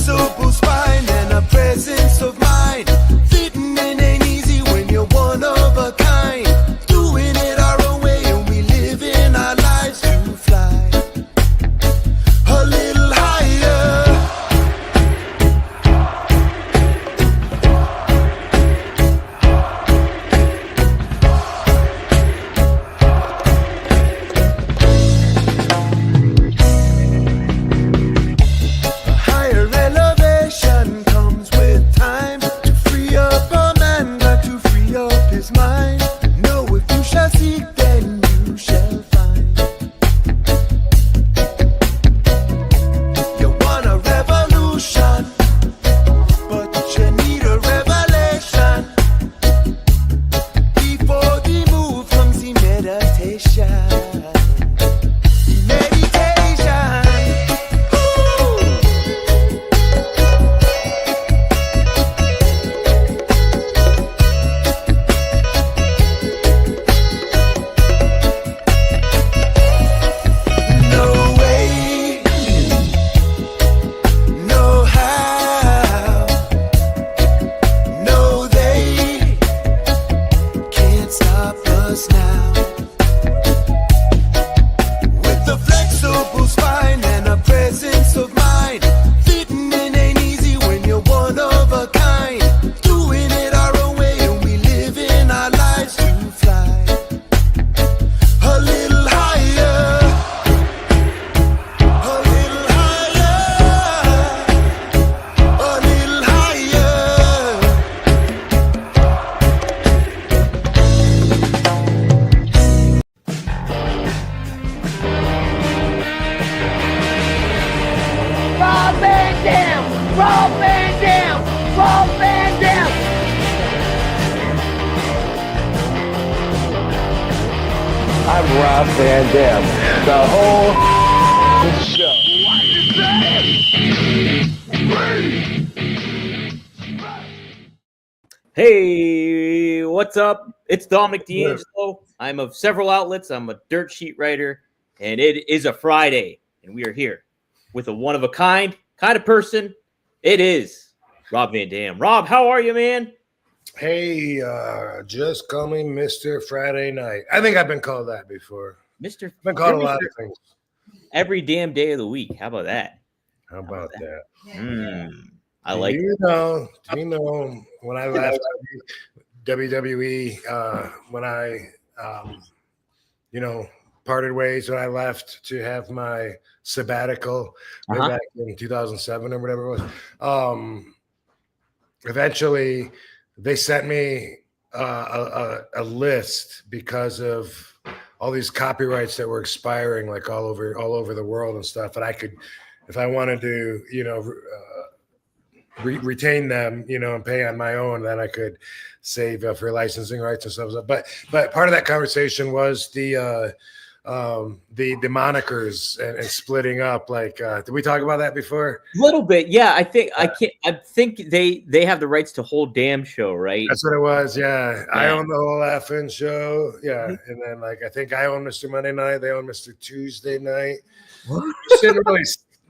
flexible spine and a presence of mind. Fitting in ain't easy when you're one of a kind. Doing it our own way and we live in our lives to fly a little higher. A higher elevation comes with time. To free up a man, got to free up his mind. Know if you shall seek, then you shall find. You want a revolution, but you need a revelation. Before the move comes the meditation. Meditation. Ooh. No way, no how, no they can't stop us now. With a flexible spine and a presence of mind. Fitting in ain't easy when you're one of a kind. Doing it our own way and we live in our lives to fly a little higher. A little higher, a little Rob Van Dam! Rob Van Dam! Rob Van Dam! I'm Rob Van Dam. The whole show. Hey, what's up? It's Dominic D'Angelo. I'm of several outlets. I'm a dirt sheet writer, and it is a Friday, and we are here with a one-of-a-kind kind of person. It is Rob Van Dam. Rob, how are you, man? Hey, just call me Mr. Friday Night. I think I've been called that before. Mister, I've been called a you're lot Mr. of things. Every damn day of the week. How about that? How about that? I like Do you know when I left WWE, when I, parted ways, when I left to have my sabbatical way back in 2007 or whatever it was, eventually they sent me a list because of all these copyrights that were expiring, like all over the world and stuff. And I could, if I wanted to, retain them, and pay on my own, then I could save for licensing rights and stuff. But part of that conversation was the monikers and splitting up. Like, did we talk about that before? a little bit. Yeah, I think I think they have the rights to whole damn show, right? That's what it was. Yeah. I own the whole effing show. Yeah. And then I think I own Mr. Monday Night. They own Mr. Tuesday Night.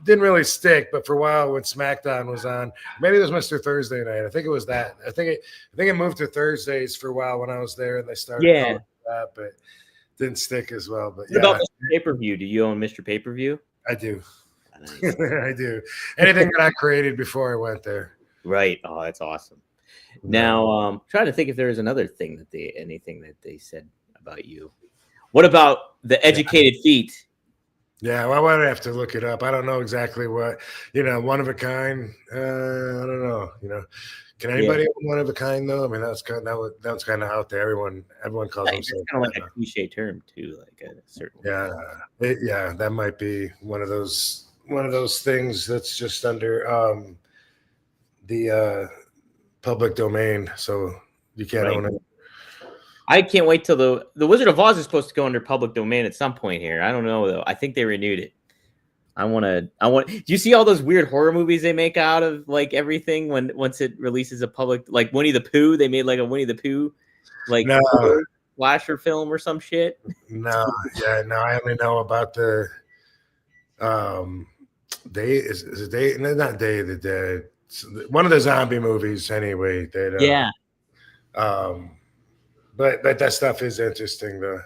Didn't really stick, but for a while when SmackDown was on, maybe it was Mr. Thursday Night. I think it was that. I think it moved to Thursdays for a while when I was there, and they started calling it that, but didn't stick as well. But What about Mr. Pay-Per-View? Do you own Mr. Pay-Per-View? I do. Nice. I do. Anything that I created before I went there. Right. Oh, that's awesome. Now, trying to think if there is another thing anything that they said about you. What about the educated feet? Yeah, well, I would have to look it up. I don't know exactly what, one of a kind. I don't know. Can anybody own one of a kind though? I mean, that's kind of out there. Everyone calls themselves. It's kind of like a cliche term too, like a certain. Yeah, that might be one of those things that's just under the public domain, so you can't own it. I can't wait till the Wizard of Oz is supposed to go under public domain at some point here. I don't know though. I think they renewed it. I want. Do you see all those weird horror movies they make out of like everything once it releases a public, like Winnie the Pooh? They made like a Winnie the Pooh, like slasher film or some shit. No, I only know about the is it Day? No, not Day of the Dead. It's one of the zombie movies, anyway. That Yeah. But that stuff is interesting, though.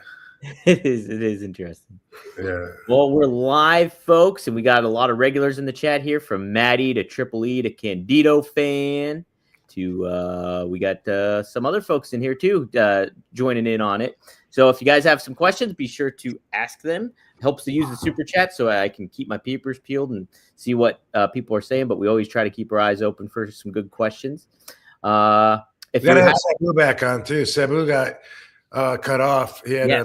It is interesting. Yeah. Well, we're live, folks, and we got a lot of regulars in the chat here, from Maddie to Triple E to Candido fan to we got some other folks in here too joining in on it. So if you guys have some questions, be sure to ask them. It helps to use the super chat so I can keep my peepers peeled and see what people are saying. But we always try to keep our eyes open for some good questions. If you gotta have Sabu back on too. Sabu got cut off. He had a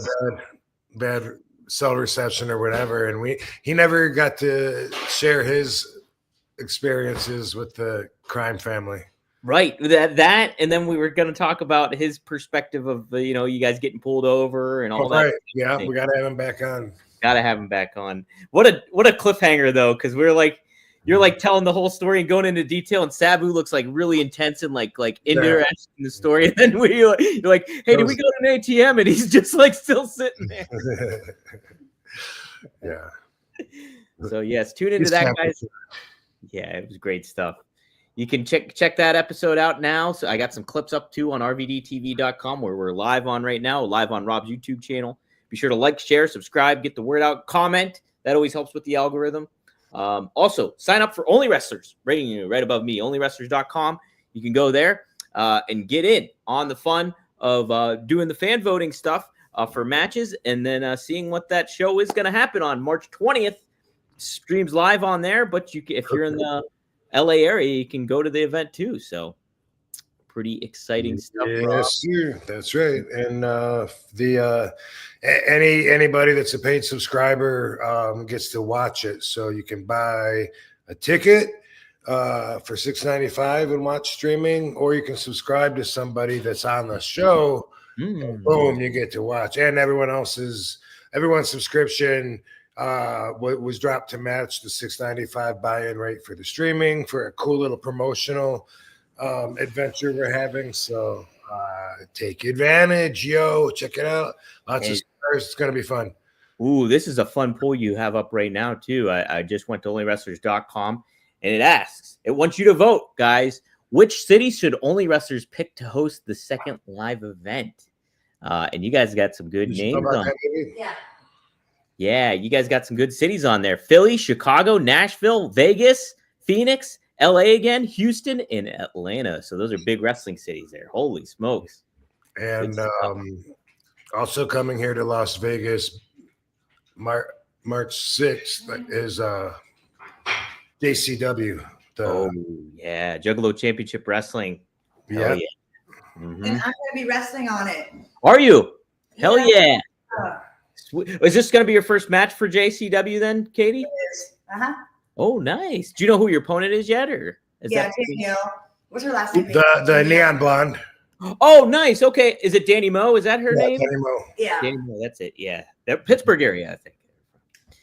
bad cell reception or whatever, and he never got to share his experiences with the crime family. Right, that, and then we were going to talk about his perspective of you guys getting pulled over and all that. Right, yeah, we got to have him back on. Got to have him back on. What a cliffhanger though, because we're like, you're like telling the whole story and going into detail, and Sabu looks like really intense and like interested in the story, and then you're like, hey, did we go to an ATM? And he's just like still sitting there. Yeah. So yes, tune into that, guys. Yeah, it was great stuff. You can check that episode out now. So I got some clips up too on rvdtv.com where we're live on right now, live on Rob's YouTube channel. Be sure to like, share, subscribe, get the word out, comment. That always helps with the algorithm. Also, sign up for Only Wrestlers, right above me, onlywrestlers.com. You can go there and get in on the fun of doing the fan voting stuff for matches, and then seeing what that show is going to happen on March 20th. Streams live on there, but if you're in the LA area, you can go to the event too. So pretty exciting stuff. Yes, sir. That's right. And anybody that's a paid subscriber gets to watch it. So you can buy a ticket for $6.95 and watch streaming, or you can subscribe to somebody that's on the show. And boom, you get to watch. And everyone's subscription was dropped to match the $6.95 buy-in rate for the streaming for a cool little promotional adventure we're having. So take advantage, check it out. Lots of stars. It's gonna be fun. Ooh, this is a fun poll you have up right now too. I just went to onlywrestlers.com, and it wants you to vote, guys. Which city should Only Wrestlers pick to host the second live event? And you guys got some good names on. Yeah, you guys got some good cities on there. Philly, Chicago, Nashville, Vegas, Phoenix, LA again, Houston, and Atlanta. So those are big wrestling cities there. Holy smokes. And also coming here to Las Vegas, March 6th is JCW. Juggalo Championship Wrestling. Yeah. And I'm going to be wrestling on it. Are you? Hell yeah. Is this going to be your first match for JCW then, Katie? It is. Uh-huh. Oh, nice. Do you know who your opponent is yet? Or is Danielle. What's her last name? The neon blonde. Oh, nice. Okay. Is it Danny Moe? Is that her name? Danny Moe. Yeah. Danny Moe, that's it. Yeah. Pittsburgh area, I think.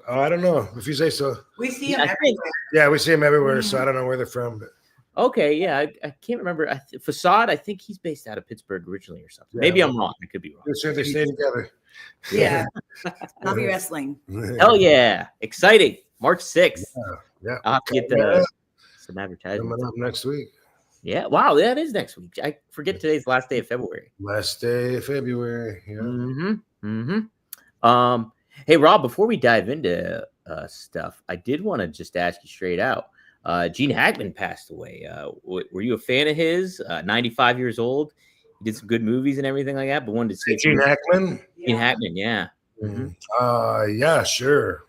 Oh, I don't know. If you say so. We see them everywhere. Yeah, we see them everywhere, so I don't know where they're from. But. Okay, yeah. I can't remember. Facade, I think he's based out of Pittsburgh originally or something. Maybe I'm wrong. I could be wrong. They're sure they stay together. Yeah. I'll be wrestling. Hell yeah. Exciting. March 6th. Yeah. I'll have to get some advertising. Coming up next week. Yeah. Wow. That is next week. I forget today's last day of February. Last day of February. Yeah. Hey, Rob, before we dive into stuff, I did want to just ask you straight out. Gene Hackman passed away. Were you a fan of his? 95 years old. He did some good movies and everything like that, but wanted to see Gene Hackman? Gene Hackman, yeah. Yeah, sure.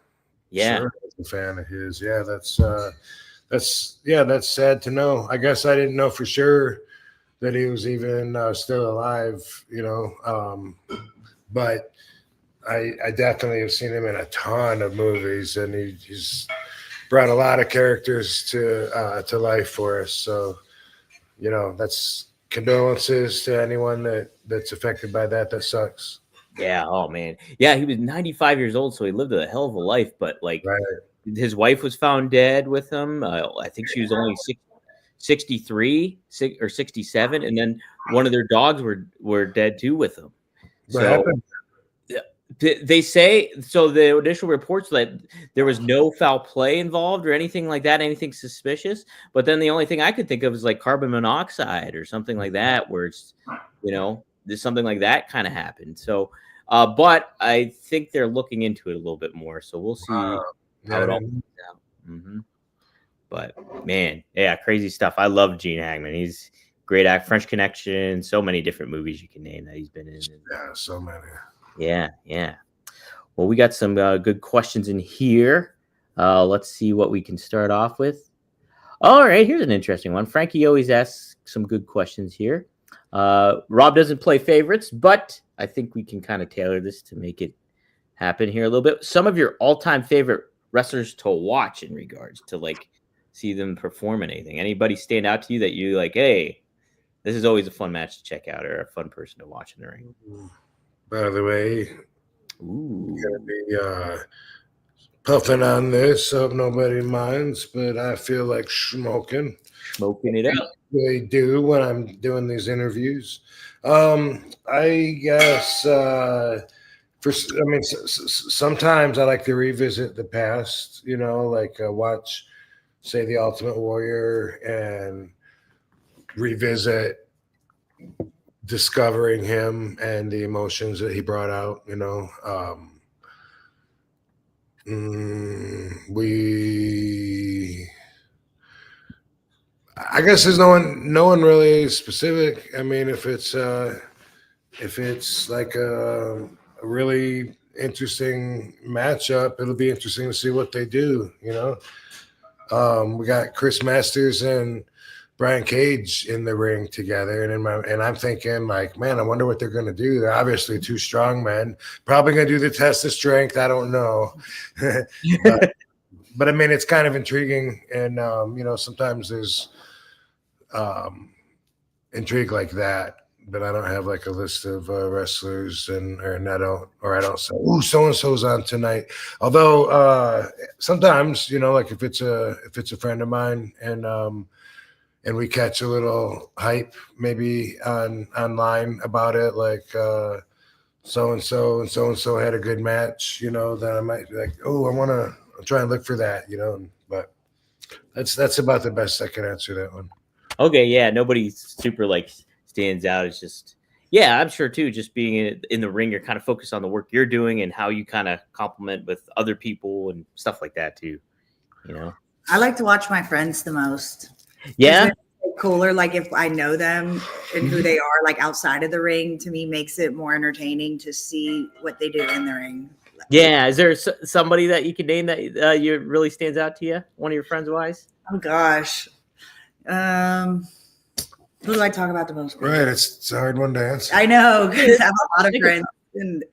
Yeah. Sure, I was a fan of his. Yeah, that's sad to know. I guess I didn't know for sure that he was even still alive, but I definitely have seen him in a ton of movies, and he's brought a lot of characters to life for us. So, that's condolences to anyone that's affected by that. That sucks. Yeah. Oh man. Yeah. He was 95 years old, so he lived a hell of a life. But his wife was found dead with him. I think she was only 63 or 67, and then one of their dogs were dead too with him. What happened? They say so. The initial reports that there was no foul play involved or anything like that, anything suspicious. But then the only thing I could think of is like carbon monoxide or something like that, where it's, there's something like that kind of happened. So, but I think they're looking into it a little bit more. So we'll see how it all plays out. But man, yeah, crazy stuff. I love Gene Hackman. He's great act. French Connection. So many different movies you can name that he's been in. Yeah, so many. Yeah. Well, we got some good questions in here. Let's see what we can start off with. All right, here's an interesting one. Frankie always asks some good questions here. Rob doesn't play favorites, but I think we can kind of tailor this to make it happen here a little bit. Some of your all-time favorite wrestlers to watch in regards to like see them perform in anything. Anybody stand out to you that you like, hey, this is always a fun match to check out or a fun person to watch in the ring? By the way, I'm gonna be puffing on this, so nobody minds, but I feel like smoking Smoking it up. they do when I'm doing these interviews. I guess sometimes I like to revisit the past, like watch, say, The Ultimate Warrior and revisit discovering him and the emotions that he brought out. I guess there's no one really specific. I mean, if it's like a really interesting matchup, it'll be interesting to see what they do. We got Chris Masters and Brian Cage in the ring together, and I'm thinking like, man, I wonder what they're gonna do. They're obviously two strong men, probably gonna do the test of strength. I don't know, but I mean, it's kind of intriguing, and sometimes there's intrigue like that. But I don't have like a list of wrestlers, and I don't say, "Ooh, so and so's on tonight." Although sometimes, like if it's a friend of mine, and we catch a little hype maybe online about it, like so and so had a good match, then I might be like, oh, I want to try and look for that, But that's about the best I can answer that one. Okay, yeah, nobody super like stands out. It's just, yeah, I'm sure too. Just being in the ring, you're kind of focused on the work you're doing and how you kind of complement with other people and stuff like that too. I like to watch my friends the most. Yeah, cooler. Like if I know them and who they are, like outside of the ring, to me makes it more entertaining to see what they do in the ring. Yeah, is there somebody that you can name that you really stands out to you? One of your friends wise? Oh gosh. Who do I talk about the most? Right, it's a hard one to answer. I know, because I have a lot of friends, and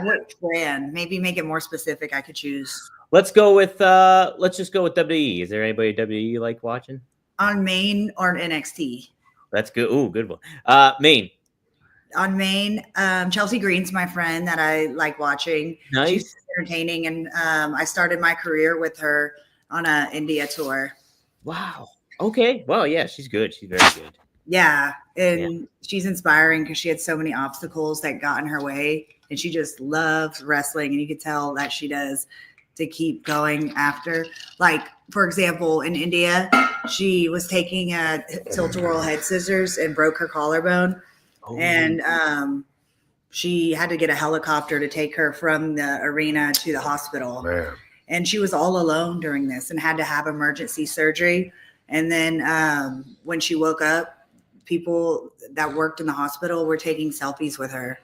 what brand? Maybe make it more specific. I could choose. Let's just go with WWE. Is there anybody at WWE you like watching? On Main or NXT? That's good. Ooh, good one. Main. On Main, Chelsea Green's my friend that I like watching. Nice. She's entertaining, and I started my career with her on a India tour. Wow. Okay. Well, yeah, she's good. She's very good. Yeah, and she's inspiring because she had so many obstacles that got in her way, and she just loves wrestling, and you could tell that she does, to keep going after. Like, for example, in India, she was taking a tilt-a-whirl head scissors and broke her collarbone. Oh. And she had to get a helicopter to take her from the arena to the hospital. Man. And she was all alone during this and had to have emergency surgery. And then when she woke up, people that worked in the hospital were taking selfies with her.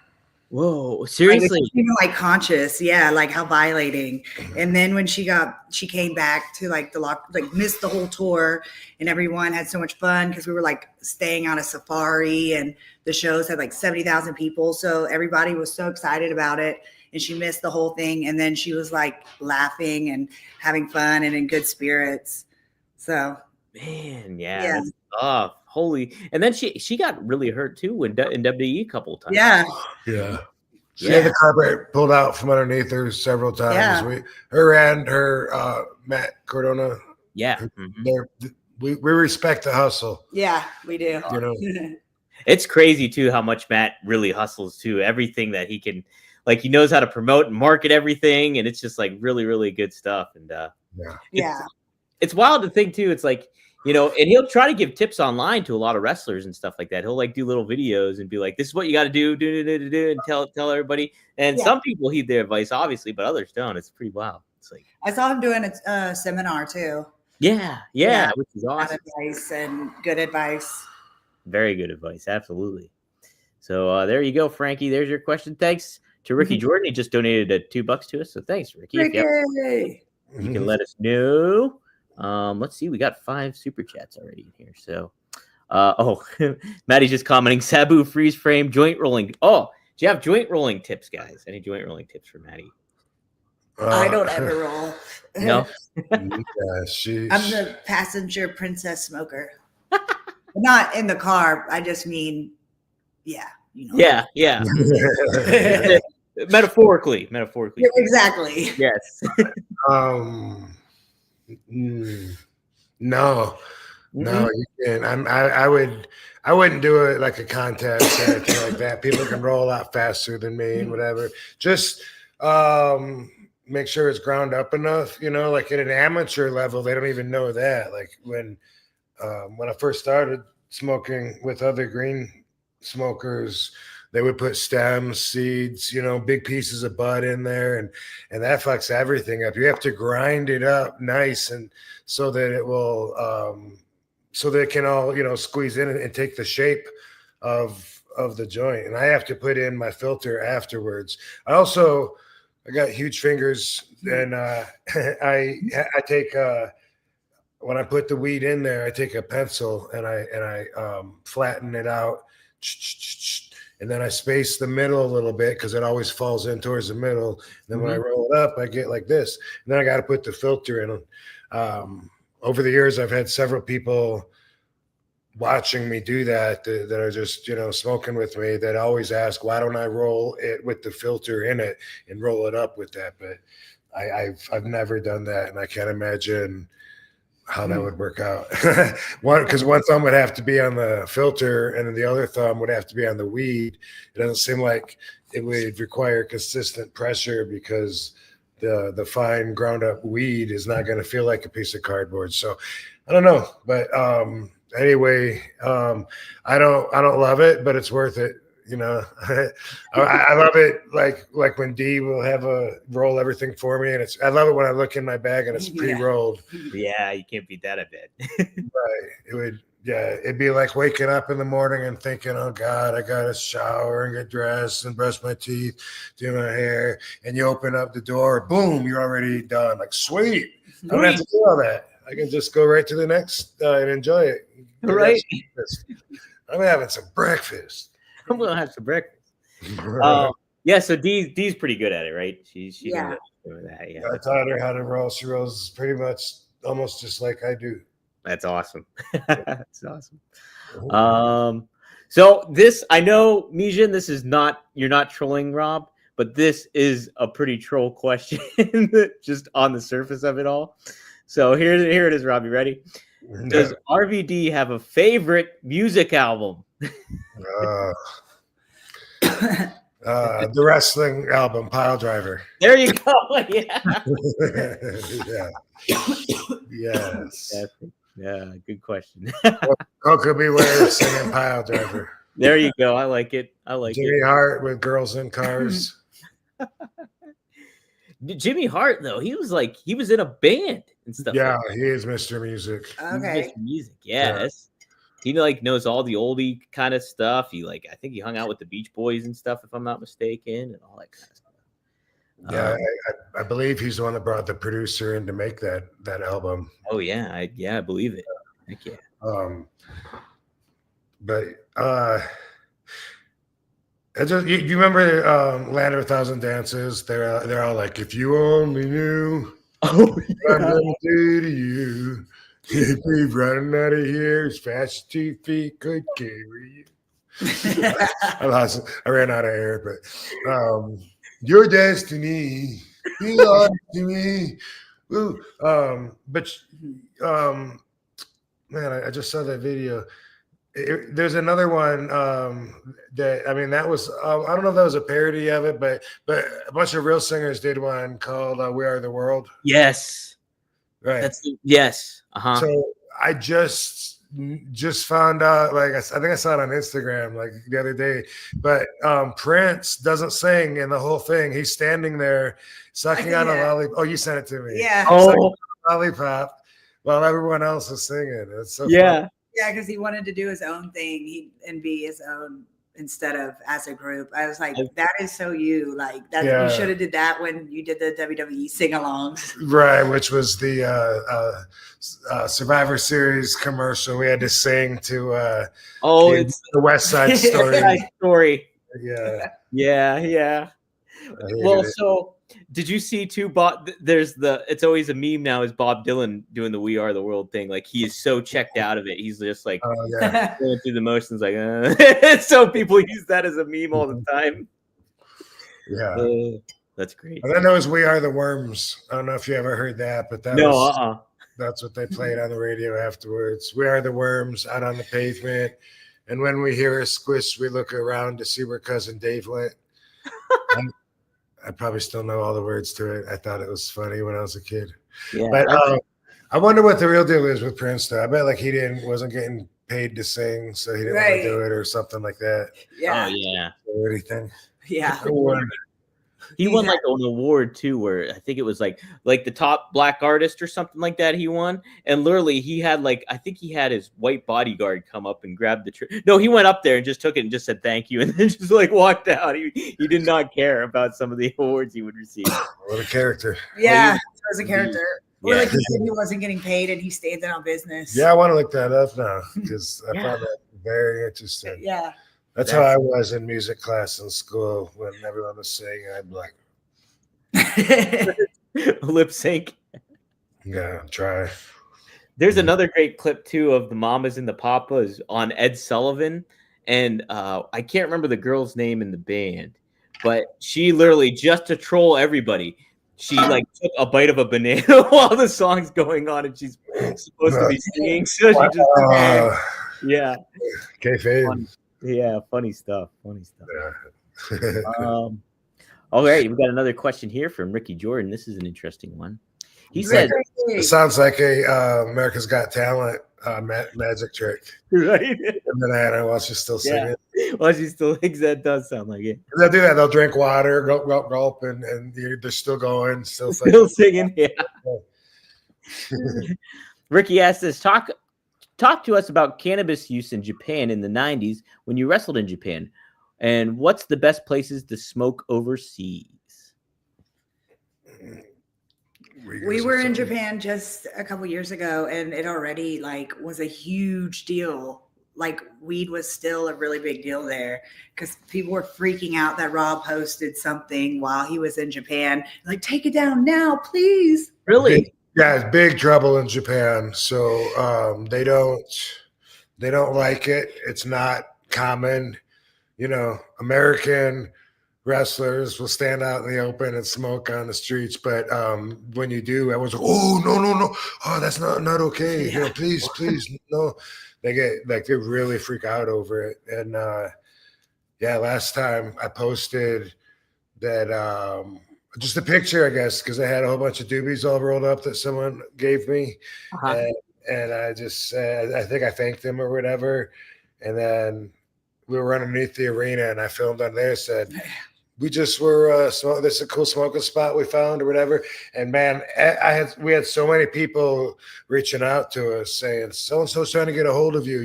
Whoa, seriously? Like, even like conscious, yeah, like how violating. And then when she came back to like missed the whole tour, and everyone had so much fun because we were like staying on a safari, and the shows had like 70,000 people, so everybody was so excited about it. And she missed the whole thing, and then she was like laughing and having fun and in good spirits. So, man, yeah. Oh, holy! And then she got really hurt too in WWE a couple of times. Yeah. She had the carpet pulled out from underneath her several times. Yeah. Her and her Matt Cardona. Yeah. We respect the hustle. Yeah, we do. It's crazy too how much Matt really hustles too. Everything that he can, like, he knows how to promote and market everything, and it's just like really, really good stuff. And Yeah. it's wild to think too. It's like, you know, and he'll try to give tips online to a lot of wrestlers and stuff like that. He'll like do little videos and be like, "This is what you got to do," and tell everybody. And Yeah. some people heed their advice, obviously, but others don't. It's pretty wild. It's like, I saw him doing a seminar too. yeah, Yeah. which is Bad awesome. advice and good advice. Very good advice, absolutely. So there you go, Frankie. There's your question. Thanks to Ricky Jordan. He just donated $2 to us. So thanks, Ricky. If you can let us know. Let's see. We got 5 super chats already in here. So, Maddie's just commenting. Sabu freeze frame joint rolling. Oh, do you have joint rolling tips, guys? Any joint rolling tips for Maddie? I don't ever roll. No. I'm the passenger princess smoker. Not in the car. I just mean, yeah. You know. Yeah. Metaphorically. Yeah, exactly. Yes. No, you can't. I wouldn't do it like a contest or anything like that. People can roll a lot faster than me and whatever. Just make sure it's ground up enough. You know, like at an amateur level, they don't even know that. Like when I first started smoking with other green smokers, they would put stems, seeds, you know, big pieces of bud in there, and that fucks everything up. You have to grind it up nice, and so that it will, so that it can all, you know, squeeze in and take the shape of the joint. And I have to put in my filter afterwards. I got huge fingers, and I take when I put the weed in there, I take a pencil and I flatten it out. And then I space the middle a little bit because it always falls in towards the middle. And then when I roll it up, I get like this. And then I got to put the filter in. Over the years, I've had several people watching me do that are just, you know, smoking with me that always ask, why don't I roll it with the filter in it and roll it up with that? But I've never done that, and I can't imagine how that would work out. Because one thumb would have to be on the filter and then the other thumb would have to be on the weed. It doesn't seem like it would require consistent pressure because the fine ground up weed is not going to feel like a piece of cardboard. So I don't know, but anyway, I don't love it, but it's worth it. You know, I love it. Like when D will have a roll everything for me, and I love it when I look in my bag and it's pre-rolled. Yeah, you can't beat that, I bet. Right. It'd be like waking up in the morning and thinking, oh God, I gotta shower and get dressed and brush my teeth, do my hair, and you open up the door, boom, you're already done. Like, sweet. I don't have to do all that. I can just go right to the next and enjoy it. Right. I'm having some breakfast. I'm gonna have some breakfast. Yeah, so Dee's pretty good at it, right? She's doing that. Yeah, I taught her how to roll. She rolls pretty much almost just like I do. That's awesome. That's awesome. So this, I know, Mijin, this is not, you're not trolling Rob, but this is a pretty troll question just on the surface of it all. So here it is, Rob. You ready? Does RVD have a favorite music album? The wrestling album, Pile Driver. There you go. Yeah. Yes. Yeah, good question. Coca Beware singing Pile Driver. There you go. I like it. Jimmy Hart with Girls in Cars. Jimmy Hart, though, he was in a band and stuff. Yeah, he is Mr. Music. Okay. Mr. Music, yes. He knows all the oldie kind of stuff. I think he hung out with the Beach Boys and stuff, if I'm not mistaken, and all that kind of stuff. Yeah, I believe he's the one that brought the producer in to make that album. Oh yeah, I believe it. Heck yeah. But you remember Land of a Thousand Dances? They're all like, if you only knew what I'm gonna do to you. You'd be running out of here as fast as 2 feet could carry you. I ran out of air, but your destiny belongs to me. Ooh, man, I just saw that video. There's another one that I mean that was I don't know if that was a parody of it, but a bunch of real singers did one called "We Are the World." Yes, Right. yes. So I just found out, like I think I saw it on Instagram like the other day, but Prince doesn't sing in the whole thing. He's standing there sucking on a lollipop. Oh, you sent it to me. Yeah. Oh, Lollipop while everyone else is singing. It's so yeah. fun. Yeah, because he wanted to do his own thing and be his own instead of as a group. I was like, that is so you. Like that you should have did that when you did the WWE sing-alongs. Right, which was the Survivor Series commercial. We had to sing to it's the West Side Story. Yeah. Well, so did you see too, Bob? It's always a meme now is Bob Dylan doing the "We Are the World" thing. Like he is so checked out of it. He's just like going through the motions. Like, so people use that as a meme all the time. Yeah, that's great. And then there was "We Are the Worms." I don't know if you ever heard that, but that's what they played on the radio afterwards. "We are the worms out on the pavement, and when we hear a squish, we look around to see where cousin Dave went." I probably still know all the words to it. I thought it was funny when I was a kid. Yeah, but I wonder what the real deal is with Prince, though. I bet like he wasn't getting paid to sing, so he didn't want to do it or something like that. Yeah. Oh yeah. Or anything. Yeah. He won like an award too, where I think it was like the top black artist or something like that. He won, and literally he had I think he had his white bodyguard come up and grab the. No, he went up there and just took it and just said thank you, and then just walked out. He did not care about some of the awards he would receive. What a character! Yeah, he was a character. Yeah. Or like he said he wasn't getting paid and he stayed on business. Yeah, I want to look that up now because I found that very interesting. Yeah. That's how I was in music class in school when everyone was singing. I'd be like, lip sync. Yeah, try. There's another great clip too of the Mamas and the Papas on Ed Sullivan, and I can't remember the girl's name in the band, but she literally, just to troll everybody, she took a bite of a banana while the song's going on, and she's supposed to be singing, so she just yeah. Kayfabe. Yeah, funny stuff. Yeah. All right, we got another question here from Ricky Jordan. This is an interesting one. He said, "It sounds like a America's Got Talent magic trick." Right? And then Anna, while she's still singing. Yeah. While she's still singing, that does sound like it. They'll do that. They'll drink water, gulp, gulp, gulp, and they're still going, still singing. Yeah. Ricky asked this: Talk to us about cannabis use in Japan in the 90s when you wrestled in Japan. And what's the best places to smoke overseas? We were in Japan just a couple years ago, and it already was a huge deal. Weed was still a really big deal there because people were freaking out that Rob posted something while he was in Japan. Take it down now, please. Really? Yeah, it's big trouble in Japan. So they don't like it. It's not common. American wrestlers will stand out in the open and smoke on the streets, but when you do, everyone's like, "Oh, no, oh, that's not okay. Yeah. Please, no." They get they really freak out over it. And last time I posted that just a picture, I guess, because I had a whole bunch of doobies all rolled up that someone gave me, and I just said, I think I thanked them or whatever, and then we were underneath the arena, and I filmed on there. Said, "We just were this is a cool smoking spot we found or whatever." And man, we had so many people reaching out to us saying, "So and so's trying to get a hold of you."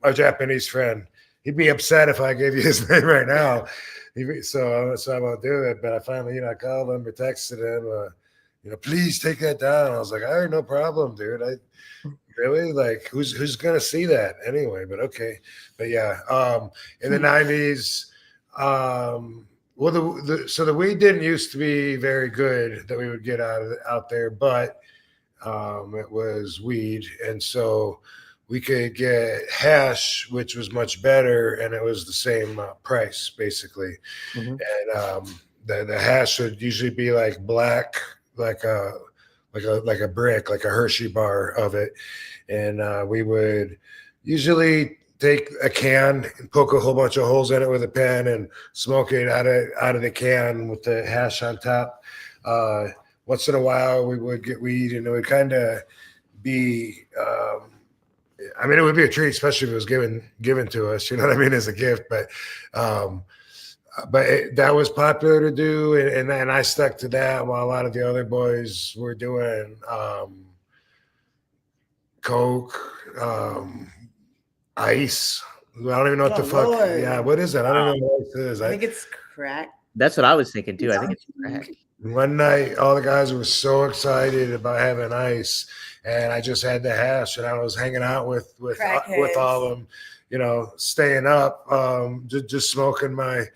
Our Japanese friend, he'd be upset if I gave you his name right now. So I won't do it. But I finally, I called him or texted him, "Please take that down." I was like, "All right, no problem, dude. Really? Who's gonna see that anyway?" But okay. But yeah, in the 90s, the weed didn't used to be very good that we would get out there, but it was weed, and so we could get hash, which was much better, and it was the same price basically. Mm-hmm. And the hash would usually be black, like like a brick, like a Hershey bar of it, and we would usually take a can and poke a whole bunch of holes in it with a pen and smoke it out of the can with the hash on top. Once in a while, we would get weed, and it would kind of be. I mean, it would be a treat, especially if it was given to us. You know what I mean, as a gift. But that was popular to do, and I stuck to that while a lot of the other boys were doing coke, ice. I don't even know what the fuck. Lord. Yeah, what is that? I don't know what it is. I think it's crack. That's what I was thinking too. I think it's crack. One night, all the guys were so excited about having ice, and I just had the hash, and I was hanging out with all of them, you know, staying up, just smoking my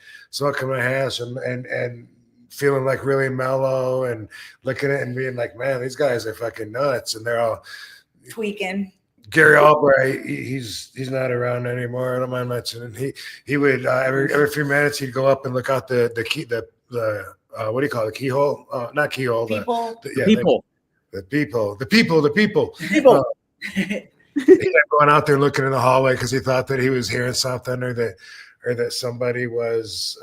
hash and feeling like really mellow and looking at it and being like, man, these guys are fucking nuts, and they're all Tweaking. Gary Albright, he's not around anymore. I don't mind mentioning. He would every few minutes he'd go up and look out the what do you call it? Keyhole? Not keyhole. People. The people. He kept going out there looking in the hallway because he thought that he was hearing something or that somebody was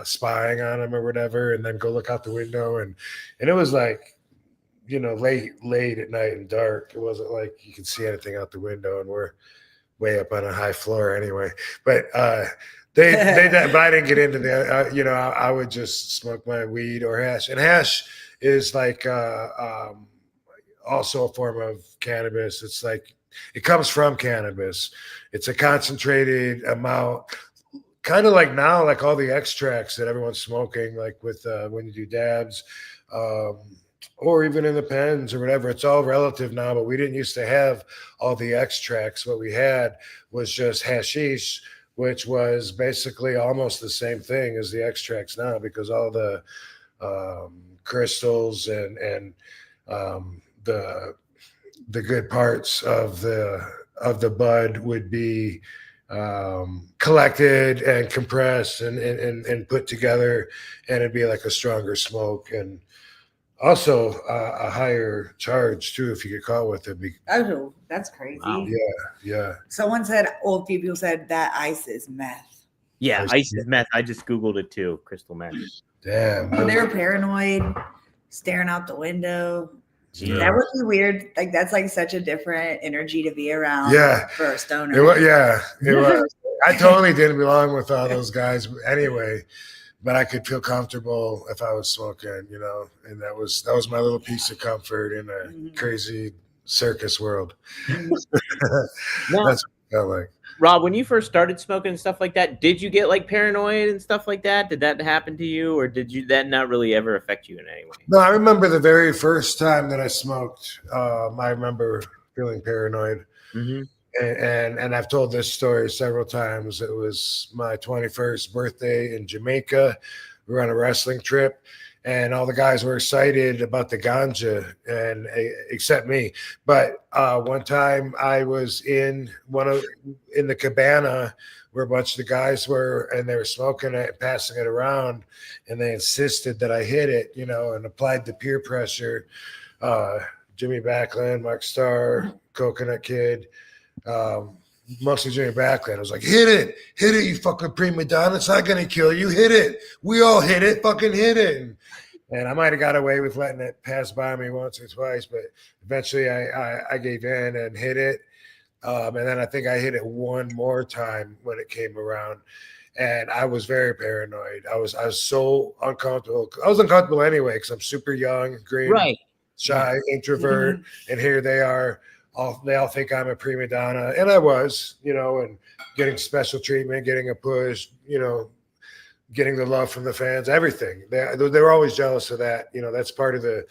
spying on him or whatever, and then go look out the window and it was like, you know, late at night and dark. It wasn't like you could see anything out the window, and we're way up on a high floor anyway. But but I didn't get into that. You know, I would just smoke my weed or hash, and hash is like also a form of cannabis. It's like it comes from cannabis. It's a concentrated amount, kind of like now, like all the extracts that everyone's smoking, like with when you do dabs. Or even in the pens or whatever. It's all relative now, but we didn't used to have all the extracts. What we had was just hashish, which was basically almost the same thing as the extracts now, because all the crystals and the good parts of the bud would be collected and compressed and put together, and it'd be like a stronger smoke, and also a higher charge too if you get caught with it. Oh, that's crazy. Wow. Yeah. Someone said, old people said that ice is meth. Yeah, ice is meth. I just Googled it too. Crystal meth. Damn. Oh, they were paranoid, staring out the window. Yeah. That would be weird. Like, that's like such a different energy to be around. Yeah. For a stoner. It was. I totally didn't belong with all those guys anyway, but I could feel comfortable if I was smoking, you know, and that was my little piece of comfort in a crazy circus world. Now, That's what it felt like. Rob, when you first started smoking and stuff like that, did you get like paranoid and stuff like that? Did that happen to you, or did that not really ever affect you in any way? No, I remember the very first time that I smoked. I remember feeling paranoid. Mm-hmm. And I've told this story several times. It was my 21st birthday in Jamaica. We were on a wrestling trip, and all the guys were excited about the ganja, and except me. But one time I was in the cabana where a bunch of the guys were, and they were smoking it, passing it around, and they insisted that I hit it, you know, and applied the peer pressure. Jimmy Backlund, Mark Starr, Coconut Kid. Mostly Jimmy Backlund. I was like, hit it, you fucking prima donna. It's not gonna kill you. Hit it. We all hit it. Fucking hit it. And I might have got away with letting it pass by me once or twice, but eventually I gave in and hit it. And then I think I hit it one more time when it came around. And I was very paranoid. I was so uncomfortable. I was uncomfortable anyway because I'm super young, green, Right. shy, introvert, and here they are. They all think I'm a prima donna, and I was, you know, and getting special treatment, getting a push, you know, getting the love from the fans, everything. They were always jealous of that. You know, that's part of the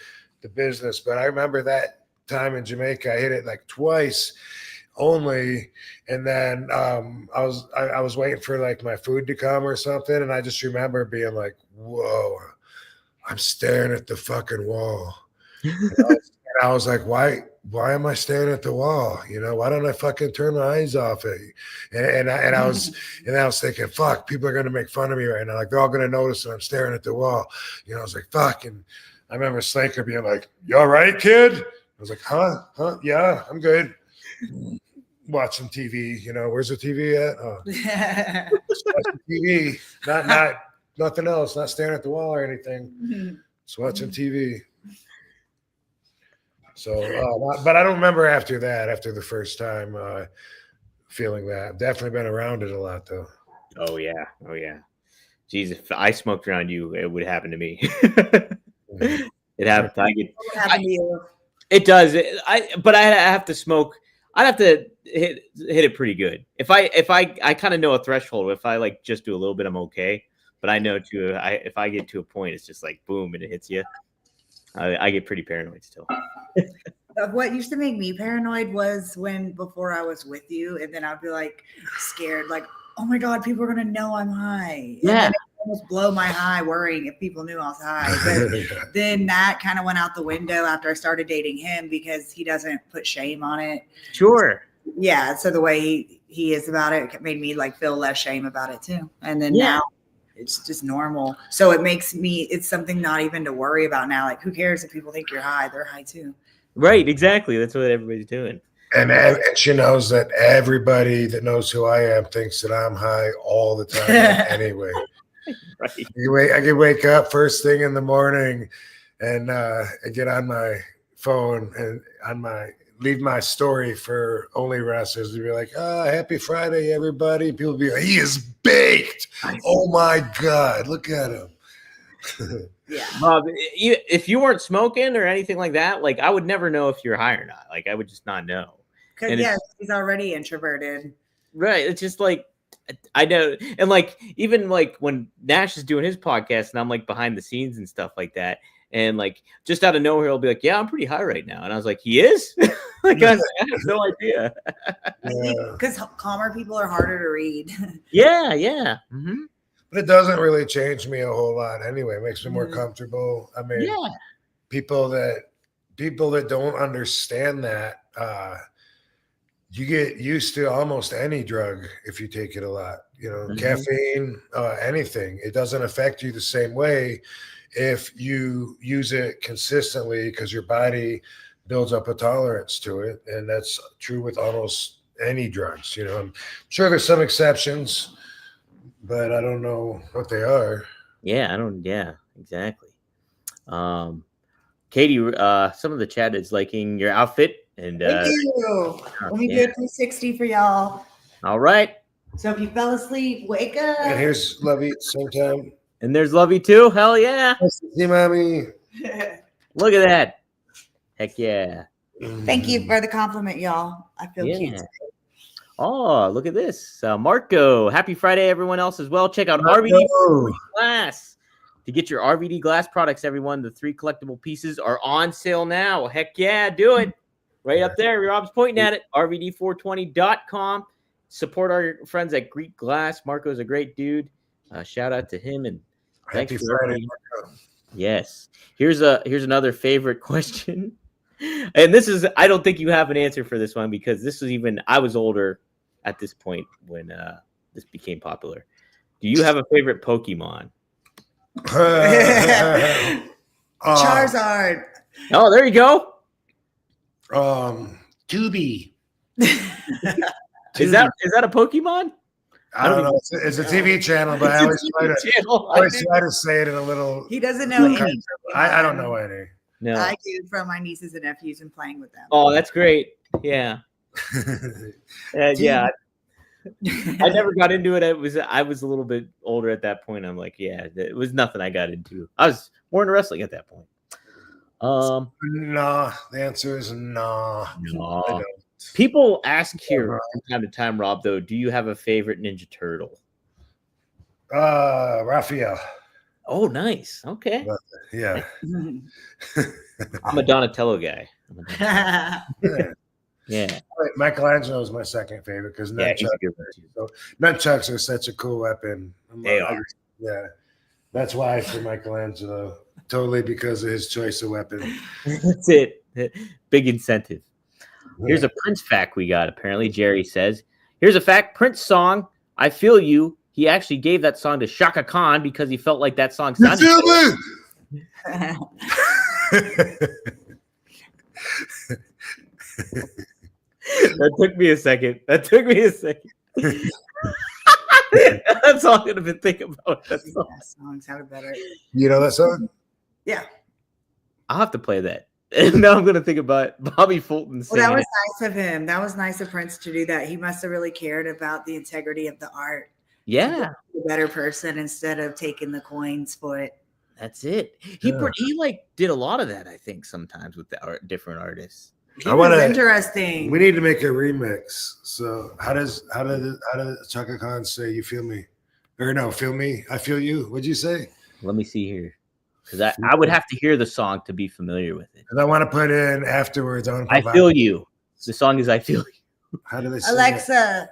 business. But I remember that time in Jamaica, I hit it like twice only, and then I was waiting for like my food to come or something, and I just remember being like, "Whoa, I'm staring at the fucking wall." And I was like, why am I staring at the wall? You know, why don't I fucking turn my eyes off it? And I was thinking, fuck, people are gonna make fun of me right now. Like they're all gonna notice that I'm staring at the wall. You know, I was like, fuck. And I remember Slaker being like, "You all right, kid?" I was like, "Huh? Yeah, I'm good." Watching TV, where's the TV at? Oh, just watching TV, not nothing else, not staring at the wall or anything. Just watching TV. So, but I don't remember after the first time feeling that. I've definitely been around it a lot, though. Oh yeah. Jeez, if I smoked around you, it would happen to me. It happens. What happened to you? It does. But I have to smoke. I'd have to hit it pretty good. If I kind of know a threshold. If I like just do a little bit, I'm okay. But I know if I get to a point, it's just like boom, and it hits you. I get pretty paranoid still. What used to make me paranoid was before I was with you, and then I'd be like scared, like, oh my God, people are gonna know I'm high. Yeah. And then it almost blow my high, worrying if people knew I was high. But then that kind of went out the window after I started dating him because he doesn't put shame on it. Sure. Yeah. So the way he is about it made me like feel less shame about it too. And then now it's just normal. So it's something not even to worry about now. Like, who cares if people think you're high? They're high too. Right. Exactly. That's what everybody's doing. And she knows that everybody that knows who I am thinks that I'm high all the time anyway. Right. I can wake up first thing in the morning and I get on my phone and leave my story for Only Wrestlers to be like, happy Friday, everybody. People be like, he is baked. Oh my God, look at him. Yeah. If you weren't smoking or anything like that, like I would never know if you're high or not. Like I would just not know. Because he's already introverted. Right. It's just like I know, and like even like when Nash is doing his podcast and I'm like behind the scenes and stuff like that, and like just out of nowhere he'll be like, "Yeah, I'm pretty high right now," and I was like, "He is?" Like I have no idea. Because calmer people are harder to read. Yeah. Mm-hmm. But it doesn't really change me a whole lot anyway. It makes me more comfortable. I mean, people that don't understand that, you get used to almost any drug if you take it a lot. Caffeine, anything. It doesn't affect you the same way if you use it consistently because your body builds up a tolerance to it. And that's true with almost any drugs. I'm sure there's some exceptions, but I don't know what they are. Yeah, exactly. Katie, some of the chat is liking your outfit. And thank you. Let me do a 360 for y'all. All right. So if you fell asleep, wake up. And here's Lovey sometime. And there's Lovey too. Hell yeah. See, mommy. Look at that. Heck yeah. Thank you for the compliment, y'all. I feel cute today. Oh, look at this. Marco, happy Friday, everyone else as well. Check out RVD Glass. To get your RVD Glass products, everyone, the 3 collectible pieces are on sale now. Heck yeah, do it. Right up there. Rob's pointing at it. RVD420.com. Support our friends at Greek Glass. Marco's a great dude. Shout out to him. And thanks happy for Friday, Marco. Yes. Here's another favorite question. And this is, I don't think you have an answer for this one because I was older at this point when this became popular. Do you have a favorite Pokemon? Charizard. Oh, there you go. Tubi. Is that a Pokemon? I don't know. It's a TV channel, but I always try to say it in a little. He doesn't know any. I don't know any. No, I do from my nieces and nephews and playing with them. Oh, that's great. Yeah. Yeah. I never got into it. I was a little bit older at that point. I'm like, yeah, it was nothing I got into. I was more into wrestling at that point. Nah. The answer is nah. No. People ask here from time to time, Rob, though, do you have a favorite Ninja Turtle? Raphael. Oh, nice. Okay. But, yeah. I'm a Donatello guy. Yeah. Michelangelo is my second favorite because nunchucks are such a cool weapon. They are. Yeah. That's why for Michelangelo. Totally because of his choice of weapon. That's it. Big incentive. Here's a Prince fact we got, apparently. Jerry says, here's a fact. Prince song, I Feel You. He actually gave that song to Shaka Khan because he felt like that song sounded That took me a second. That's all I'm gonna be thinking about. That song. That song sounded better. You know that song? Yeah. I'll have to play that. And now I'm gonna think about Bobby Fulton Well, singing that was it. nice of him. That was nice of Prince to do that. He must have really cared about the integrity of the art. Yeah, A better person instead of taking the coins for it. that's it. He Yeah. like did a lot of that, I think, sometimes with the different artists. It was interesting. We need to make a remix. So how does Chaka Khan say "You feel me"? Or no, "Feel me"? I feel you. What'd you say? Let me see here, because I would have to hear the song to be familiar with it. And I want to put in afterwards. I feel you. The song is "I Feel You." How do they say Alexa,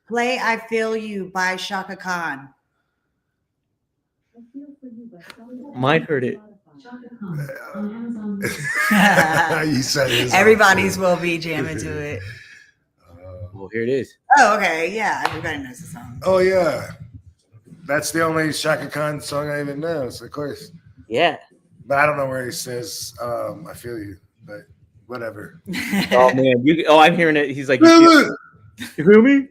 play "I Feel You" by Shaka Khan. Mine heard it. You said it. Everybody's will be jamming to it. Well, here it is. Oh, okay. Yeah, everybody knows the song. Oh yeah, that's the only Shaka Khan song I even know. So of course, Yeah. but I don't know where he says "I feel you," but whatever. Oh man. I'm hearing it. He's like, you feel me?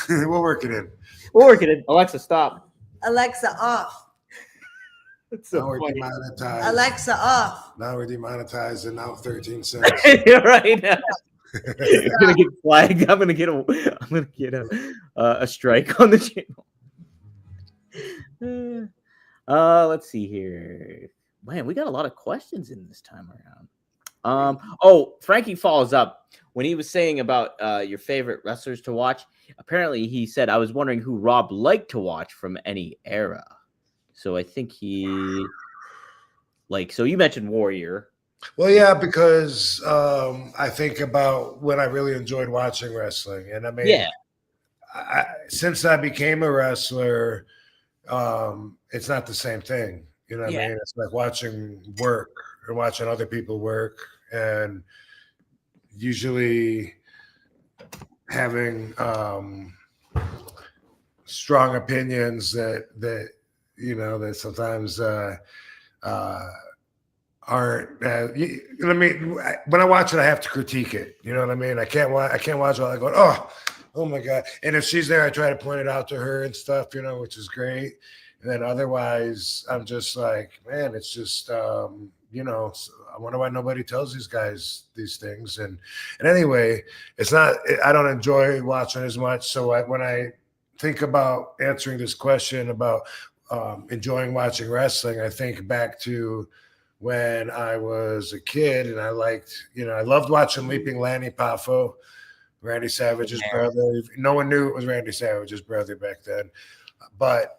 We'll work it in. We're working it. Alexa, stop. Alexa, off. It's Now so we're funny. demonetized. Alexa, off. Now we're demonetized and now 13 cents. You're right. I'm gonna get flagged. I'm gonna get a strike on the channel. Let's see here. Man, we got a lot of questions in this time around. Frankie follows up when he was saying about your favorite wrestlers to watch. Apparently, he said, "I was wondering who Rob liked to watch from any era." So I think he so you mentioned Warrior. Well, yeah, because I think about when I really enjoyed watching wrestling. And I mean, Yeah. Since I became a wrestler, it's not the same thing. You know what I mean? It's like watching work and watching other people work, and usually having strong opinions that sometimes aren't. You know what I mean? When I watch it, I have to critique it. You know what I mean? I can't watch it like going, oh my god. And if she's there, I try to point it out to her and stuff. Which is great. And then otherwise, I'm just like, man, it's just I wonder why nobody tells these guys these things. And anyway, it's not. I don't enjoy watching as much. So when I think about answering this question about enjoying watching wrestling, I think back to when I was a kid, and I loved watching Leaping Lanny Poffo, Randy Savage's brother. No one knew it was Randy Savage's brother back then, but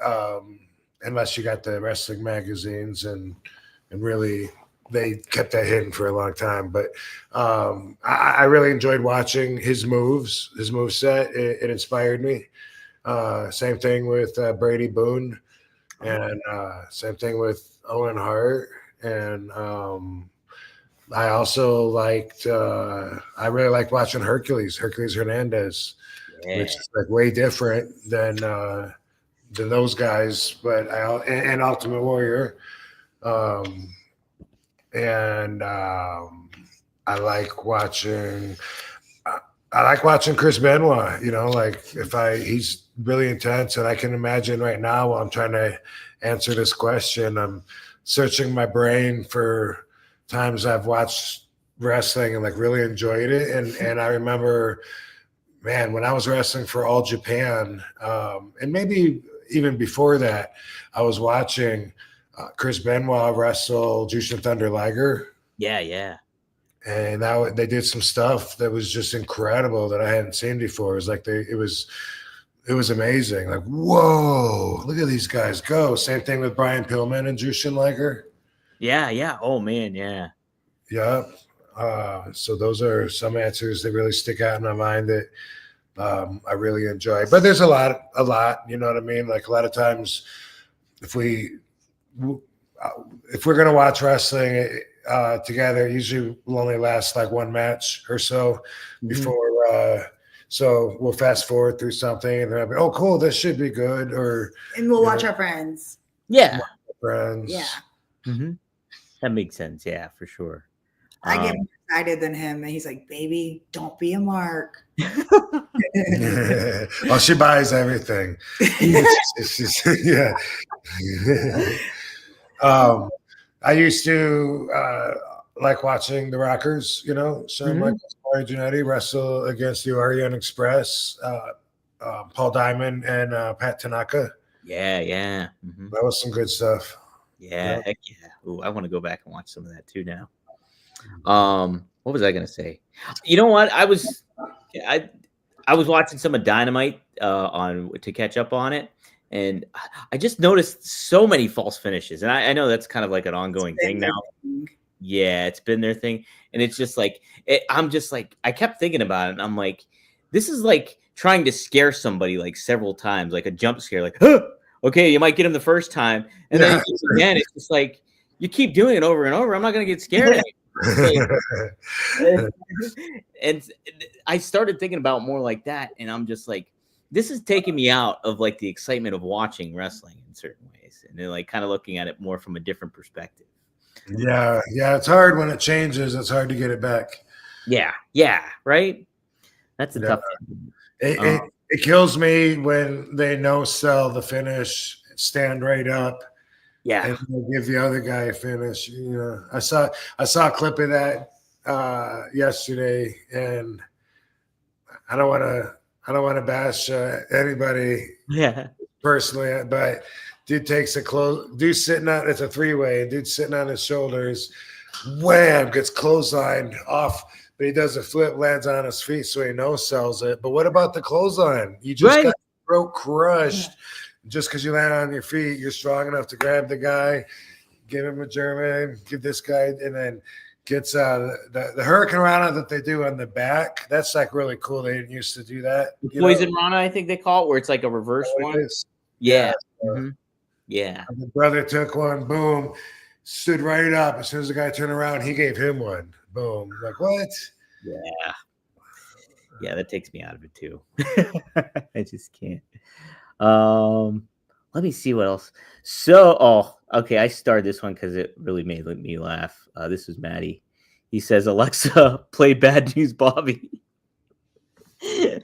unless you got the wrestling magazines, and really they kept that hidden for a long time. But I really enjoyed watching his moves, his moveset. It inspired me. Same thing with Brady Boone, and same thing with Owen Hart. And I also I really liked watching Hercules Hernandez, which is like way different than those guys, but and Ultimate Warrior. I like watching Chris Benoit, he's really intense, and I can imagine right now while I'm trying to answer this question, I'm searching my brain for times I've watched wrestling and really enjoyed it. And I remember, man, when I was wrestling for All Japan, and maybe even before that, I was watching Chris Benoit wrestle Jushin Thunder Liger. Yeah. And they did some stuff that was just incredible that I hadn't seen before. It was it was amazing. Like, whoa, look at these guys go. Same thing with Brian Pillman and Jushin Liger. Yeah. Oh man, yeah. Yeah. So those are some answers that really stick out in my mind that I really enjoy. But there's a lot, you know what I mean? Like a lot of times if we're going to watch wrestling together, it usually will only last like one match or so before. So we'll fast forward through something and then I'll be, oh, cool, this should be good. And we'll watch our friends. Yeah. Friends. Yeah. Mm-hmm. That makes sense. Yeah, for sure. I get more excited than him, and he's like, "Baby, don't be a mark." Well, she buys everything. Yeah. I used to like watching the Rockers, Shawn Michaels, Mario Jannetty wrestle against the Orient Express, Paul Diamond, and Pat Tanaka. Yeah, yeah. Mm-hmm. That was some good stuff. Yeah, heck yeah. Ooh, I want to go back and watch some of that too now. What was I gonna say? You know what? I was watching some of Dynamite on to catch up on it, and I just noticed so many false finishes. And I know that's kind of like an ongoing thing now. Yeah, it's been their thing, and it's just like I'm just like I kept thinking about it, and I'm like, this is like trying to scare somebody like several times, like a jump scare, like, huh! Okay, you might get him the first time, and then again, it's just like you keep doing it over and over. I'm not gonna get scared. And I started thinking about more like that, and I'm just like, this is taking me out of like the excitement of watching wrestling in certain ways, and then like kind of looking at it more from a different perspective. Yeah, it's hard when it changes. It's hard to get it back. Yeah, right. That's a tough thing. It kills me when they no sell the finish, stand right up. Yeah, and they give the other guy a finish. I saw a clip of that yesterday, and I don't want to bash anybody. Yeah, personally, but dude takes dude sitting on, it's a 3-way, and dude sitting on his shoulders, wham, gets clotheslined off, but he does a flip, lands on his feet, so he no sells it. But what about the clothesline? You just got throat crushed. Just because you land on your feet, you're strong enough to grab the guy, give him a German, give this guy, and then gets the Hurricane Rana that they do on the back. That's like really cool. They didn't used to do that. Poison Rana, I think they call it, where it's like a reverse one. Yeah. Mm-hmm. Yeah. The brother took one, boom, stood right up. As soon as the guy turned around, he gave him one. Boom. Like, what? Yeah. Yeah, that takes me out of it too. I just can't. Let me see what else. So, okay, I started this one because it really made me laugh. This is Maddie. He says, Alexa, play Bad News Bobby. Play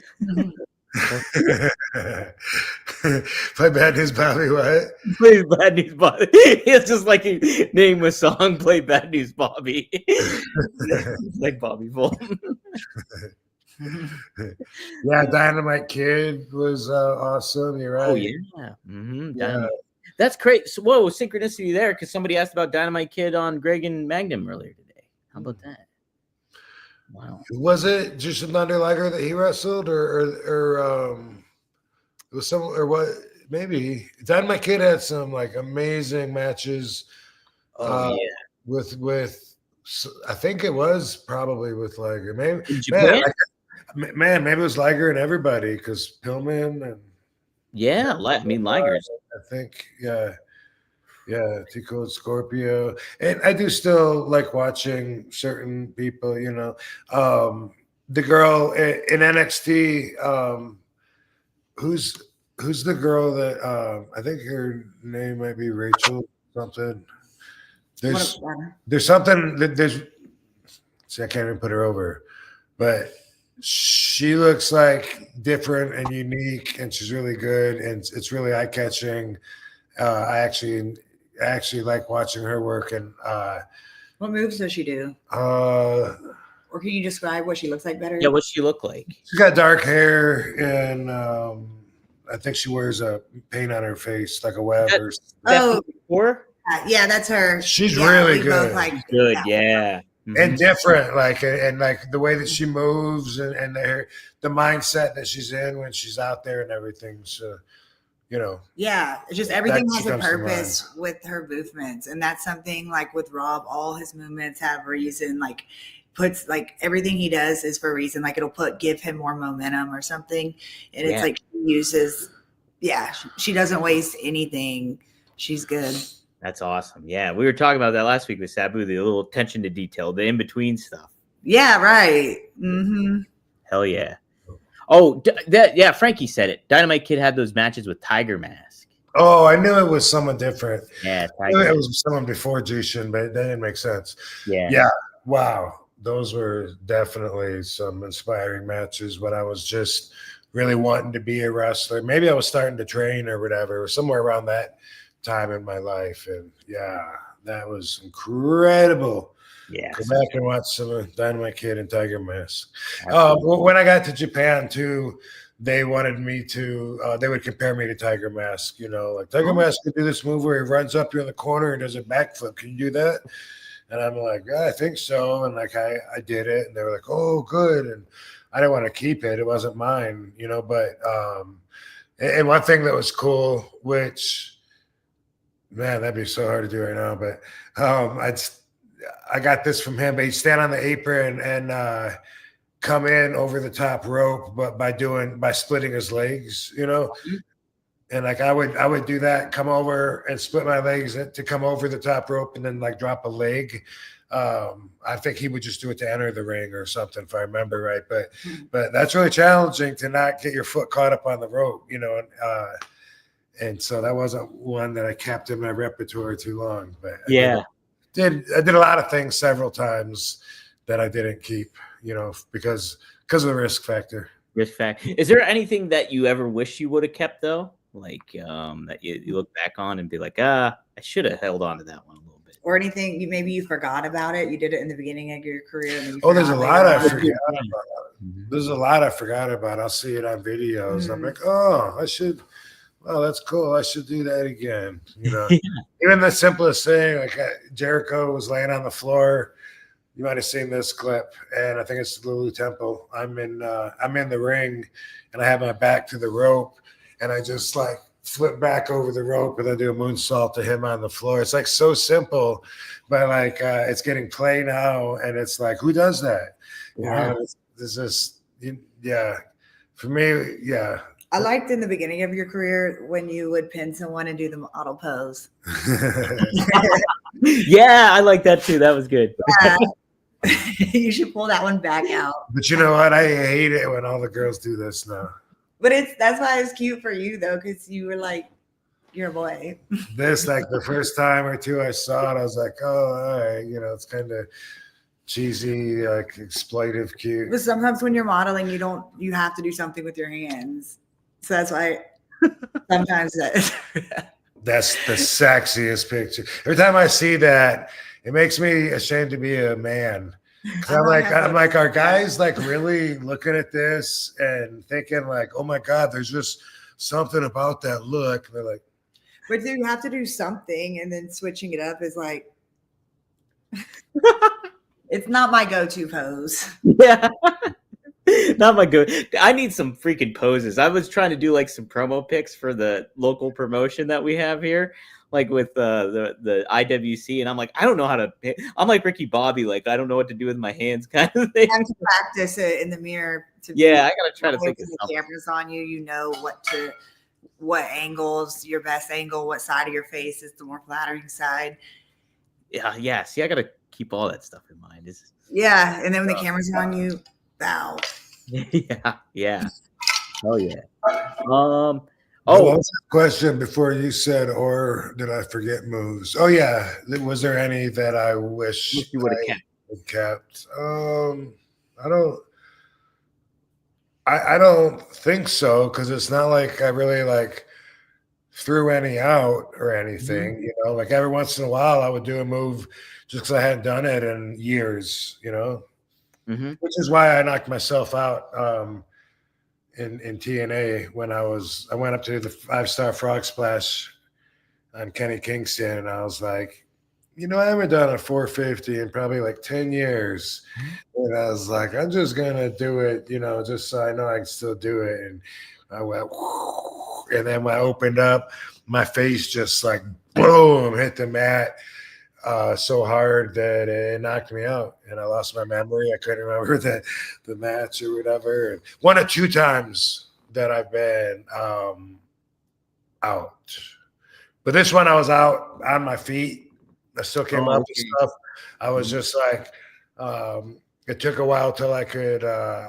Bad News Bobby, what? Play Bad News Bobby. It's just like he name a song, play Bad News Bobby. Like Bobby Fulton. Yeah, Dynamite Kid was awesome. You're right. Oh yeah, yeah. That's great. So, whoa, synchronicity there, because somebody asked about Dynamite Kid on Greg and Magnum earlier today. How about that? Wow. Was it Jushin Thunder Liger that he wrestled, or it was some, or what? Maybe Dynamite Kid had some like amazing matches. Yeah. With I think it was probably with Liger. Maybe Man, maybe it was Liger and everybody, because Pillman and Liger's. I think, yeah, T-Code Scorpio, and I do still like watching certain people. The girl in NXT, who's the girl that I think her name might be Rachel something. There's something that I can't even put her over, but she looks like different and unique, and she's really good, and it's really eye-catching. I actually like watching her work. And what moves does she do? Or can you describe what she looks like better? Yeah, what's she look like? She's got dark hair, and I think she wears a paint on her face, like a web or something. Yeah, that's her. She's really good. Good, yeah. Mm-hmm. And different, like, and like the way that she moves, and the mindset that she's in when she's out there and everything. So, yeah, it's just everything has a purpose with her movements, and that's something like with Rob. All his movements have reason. Like, puts like everything he does is for a reason. Like, it'll give him more momentum or something, and it's like she uses. Yeah, she doesn't waste anything. She's good. That's awesome. Yeah, we were talking about that last week with Sabu, the little attention to detail, the in-between stuff. Yeah, right. Mm-hmm. Hell yeah. Oh, Frankie said it. Dynamite Kid had those matches with Tiger Mask. Oh, I knew it was someone different. Yeah, I knew Tiger. it was someone before Jushin, but that didn't make sense. Yeah. Yeah. Wow. Those were definitely some inspiring matches when I was just really wanting to be a wrestler. Maybe I was starting to train or whatever, somewhere around that time in my life. And yeah, that was incredible. Yeah. Go back and watch some of Dynamite Kid and Tiger Mask. Absolutely. When I got to Japan too, they wanted me to. They would compare me to Tiger Mask. You know, like Tiger Mask could do this move where he runs up you in the corner and does a backflip. Can you do that? And I'm like, yeah, I think so. And like I did it, and they were like, oh, good. And I didn't want to keep it; it wasn't mine, you know. But and one thing that was cool, which man, that'd be so hard to do right now, but I got this from him. But he'd stand on the apron and come in over the top rope, but by splitting his legs, you know. And like I would do that, come over and split my legs to come over the top rope and then like drop a leg. I think he would just do it to enter the ring or something, if I remember right. But that's really challenging to not get your foot caught up on the rope, you know. And so that wasn't one that I kept in my repertoire too long. But Yeah. I did a lot of things several times that I didn't keep, you know, because of the risk factor. Risk factor. Is there anything that you ever wish you would have kept though? Like that you look back on and be like, I should have held on to that one a little bit. Or anything maybe you forgot about it. You did it in the beginning of your career. And There's a lot I forgot about. Mm-hmm. There's a lot I forgot about. I'll see it on videos. I'm like, oh, I should. Oh, that's cool. I should do that again. You know, even the simplest thing, like Jericho was laying on the floor. You might have seen this clip, and I think it's Lulu Temple. I'm in the ring, and I have my back to the rope, and I just like flip back over the rope and then do a moonsault to him on the floor. It's like so simple, but like it's getting play now, and it's like, who does that? Yeah. You know, it's just yeah. For me, yeah. I liked in the beginning of your career when you would pin someone and do the model pose. Yeah, I like that too. That was good. Yeah. You should pull that one back out. But you know what? I hate it when all the girls do this now. But that's why it's cute for you though, because you were like, you're a boy. This, like the first time or two I saw it, I was like, oh, all right, you know, it's kind of cheesy, like exploitive, cute. But sometimes when you're modeling, you have to do something with your hands. So that's why sometimes That's the sexiest picture. Every time I see that, it makes me ashamed to be a man. I'm like, are guys like really looking at this and thinking like, oh my God, there's just something about that look. And they're like, but you have to do something, and then switching it up is like, it's not my go-to pose. Yeah. Not my good. I need some freaking poses. I was trying to do like some promo pics for the local promotion that we have here, like with the IWC, and I'm like, I don't know how to. I'm like Ricky Bobby, like I don't know what to do with my hands, kind of thing. You have to practice it in the mirror. I gotta try to think of the something. cameras on you. You know what angles, your best angle, what side of your face is the more flattering side. Yeah. See, I gotta keep all that stuff in mind. Yeah, and then when the camera's on you, bow. Yeah. Oh yeah. what was the question before you said, or did I forget moves? Oh yeah, was there any that I wish you would have kept? I don't think so, because it's not like I really like threw any out or anything. You know, like every once in a while I would do a move just because I hadn't done it in years. You know. Mm-hmm. Which is why I knocked myself out in TNA when I went up to the 5-star frog splash on Kenny Kingston, and I was like, you know, I haven't done a 450 in probably like 10 years. And I was like, I'm just gonna do it, you know, just so I know I can still do it. And I went, and then when I opened up, my face just like boom hit the mat. So hard that it knocked me out, and I lost my memory. I couldn't remember the match or whatever. And 1 or 2 times that I've been out, but this one I was out on my feet. I still came up with stuff. I was just like, it took a while till I could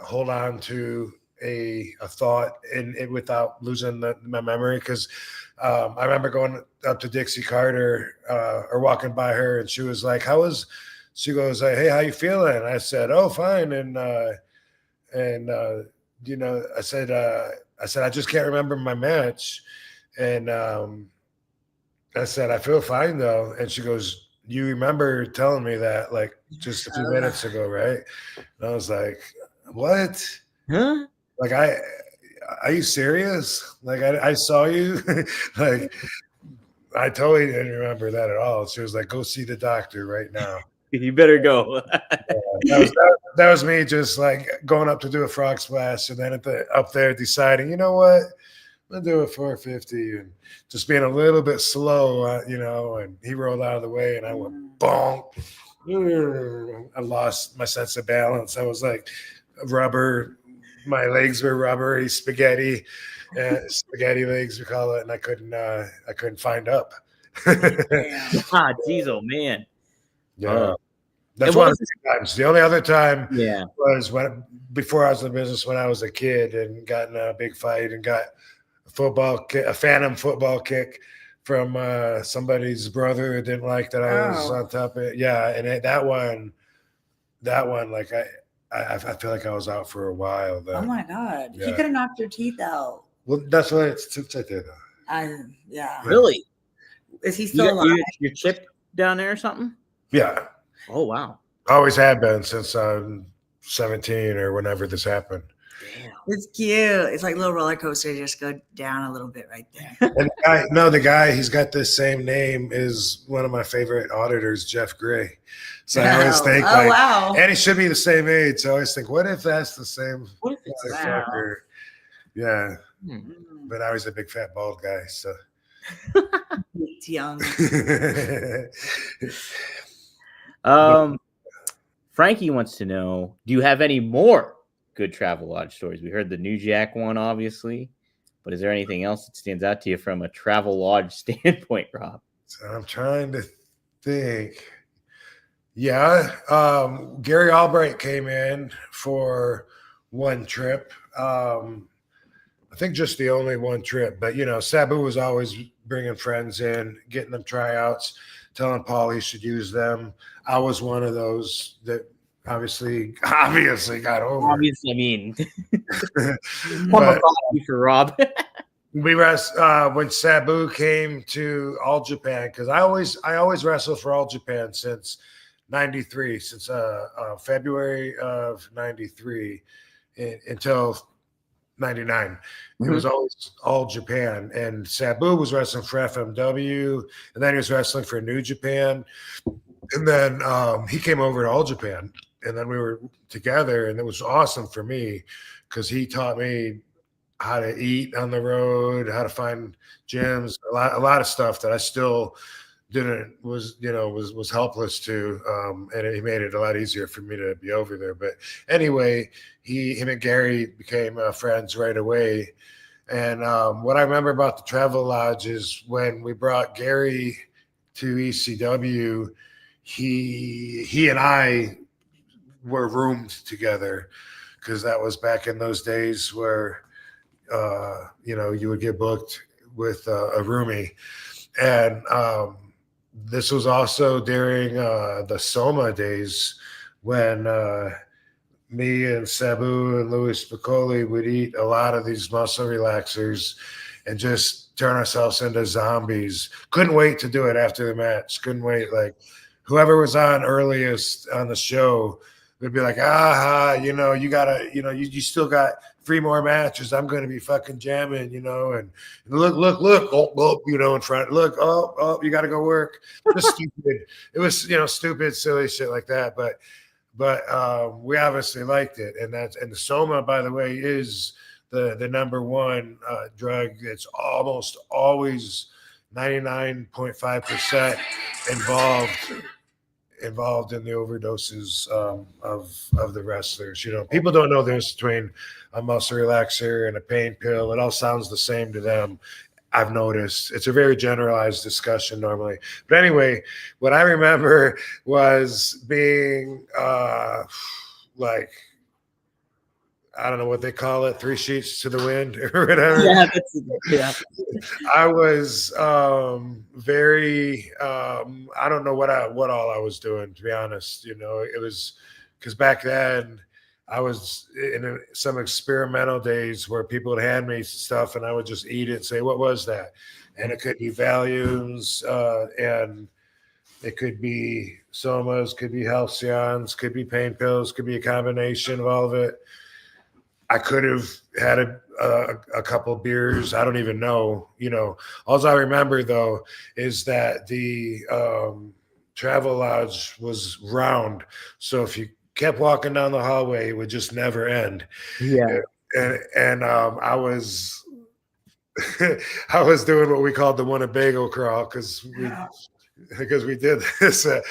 hold on to a thought in without losing my memory. Because I remember going up to Dixie Carter or walking by her, and she was like, she goes, hey, how you feeling? I said, oh, fine. And you know, I said, I just can't remember my match. And I said, I feel fine though. And she goes, you remember telling me that like just a few minutes ago, right? And I was like, what? Huh? Like, are you serious? Like, I saw you. Like, I totally didn't remember that at all. She was like, go see the doctor right now. You better go. That was me just like going up to do a frog splash, and then up there deciding, you know what, I'm gonna do a 450, and just being a little bit slow, you know. And he rolled out of the way, and I went bonk. I lost my sense of balance. I was like rubber. My legs were rubbery, spaghetti legs, we call it, and I couldn't find up. Ah, geez, oh man. Yeah. That's one of the times. The only other time was before I was in the business, when I was a kid and got in a big fight and got a phantom football kick from somebody's brother who didn't like that I was on top of it. Yeah, and that one, like I feel like I was out for a while. Then. Oh my God, he could have knocked your teeth out. Well, that's what it's right there, though. Yeah. Really? Is he still alive? Your chip down there or something? Yeah. Oh wow. Always have been since I'm 17 or whenever this happened. Damn. It's cute. It's like a little roller coaster. Just go down a little bit right there. And the guy, he's got the same name as one of my favorite auditors, Jeff Gray. So I always think, wow. And he should be the same age. So I always think, what if that's the same? What if it's motherfucker? Yeah. But I was a big fat bald guy. So It's young. Frankie wants to know, do you have any more good travel lodge stories? We heard the New Jack one, obviously, but is there anything else that stands out to you from a travel lodge standpoint, Rob? So I'm trying to think. Yeah. Gary Albright came in for one trip. I think just the only one trip, but Sabu was always bringing friends in, getting them tryouts, telling Paul he should use them. I was one of those that obviously got over. Obviously, I mean, but, for Rob. when Sabu came to All Japan, because I always wrestled for All Japan since '93, since February of '93 until '99. It was always All Japan, and Sabu was wrestling for FMW, and then he was wrestling for New Japan, and then he came over to All Japan, and then we were together, and it was awesome for me because he taught me how to eat on the road, how to find gyms, a lot of stuff that I still was helpless to, and he made it a lot easier for me to be over there. But anyway, him and Gary became friends right away. And what I remember about the travel lodge is when we brought Gary to ECW, he and I were roomed together, because that was back in those days where you would get booked with a roomie. And this was also during the Soma days, when me and Sabu and Louis Piccoli would eat a lot of these muscle relaxers and just turn ourselves into zombies. Couldn't wait to do it after the match. Couldn't wait. Like, whoever was on earliest on the show would be like, you gotta, you still got 3 more matches. I'm going to be fucking jamming, and look, in front. Look, you got to go work. Just stupid. It was, stupid, silly shit like that. But we obviously liked it. And the Soma, by the way, is the number one drug that's almost always 99.5% involved in the overdoses of the wrestlers. People don't know the difference between a muscle relaxer and a pain pill. It all sounds the same to them. I've noticed it's a very generalized discussion normally. But anyway, what I remember was being I don't know what they call it, 3 sheets to the wind or whatever. Yeah. I was very I don't know what all I was doing, to be honest. You know, it was because back then I was in some experimental days where people would hand me stuff and I would just eat it and say, what was that? And it could be Valiums, and it could be Somas, could be Halcyons, could be pain pills, could be a combination of all of it. I could have had a couple beers. I don't even know. You know, all I remember though is that the travel lodge was round. So if you kept walking down the hallway, it would just never end. Yeah. And I was I was doing what we called the Winnebago crawl because we did this a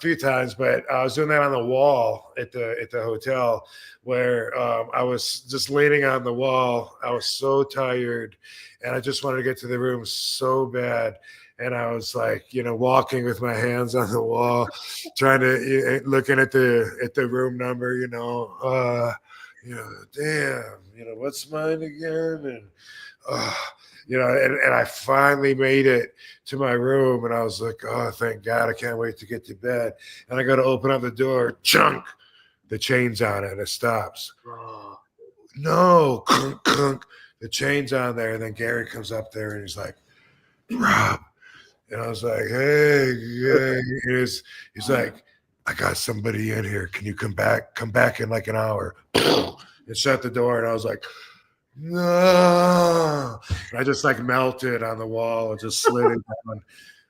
few times, but I was doing that on the wall at the hotel where I was just leaning on the wall. I was so tired and I just wanted to get to the room so bad. And I was like, you know, walking with my hands on the wall, trying to looking at the room number, damn, what's mine again? And and I finally made it to my room and I was like, oh, thank God, I can't wait to get to bed. And I go to open up the door, chunk, the chain's on it and it stops. Oh, no, clunk, clunk, the chain's on there. And then Gary comes up there and he's like, Rob. And I was like, hey. He's like, I got somebody in here. Can you come back in like an hour? And shut the door. And I was like, no. And I just like melted on the wall and just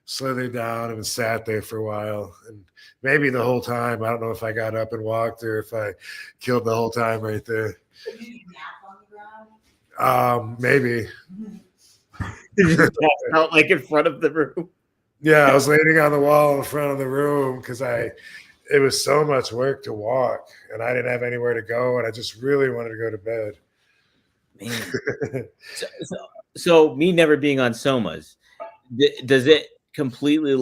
slithered down and sat there for a while. And maybe the whole time, I don't know if I got up and walked or if I killed the whole time right there. Did you nap on the ground? Maybe. Did you pass out like in front of the room? Yeah, I was leaning on the wall in front of the room because it was so much work to walk and I didn't have anywhere to go and I just really wanted to go to bed. Man. So me never being on Somas, does it completely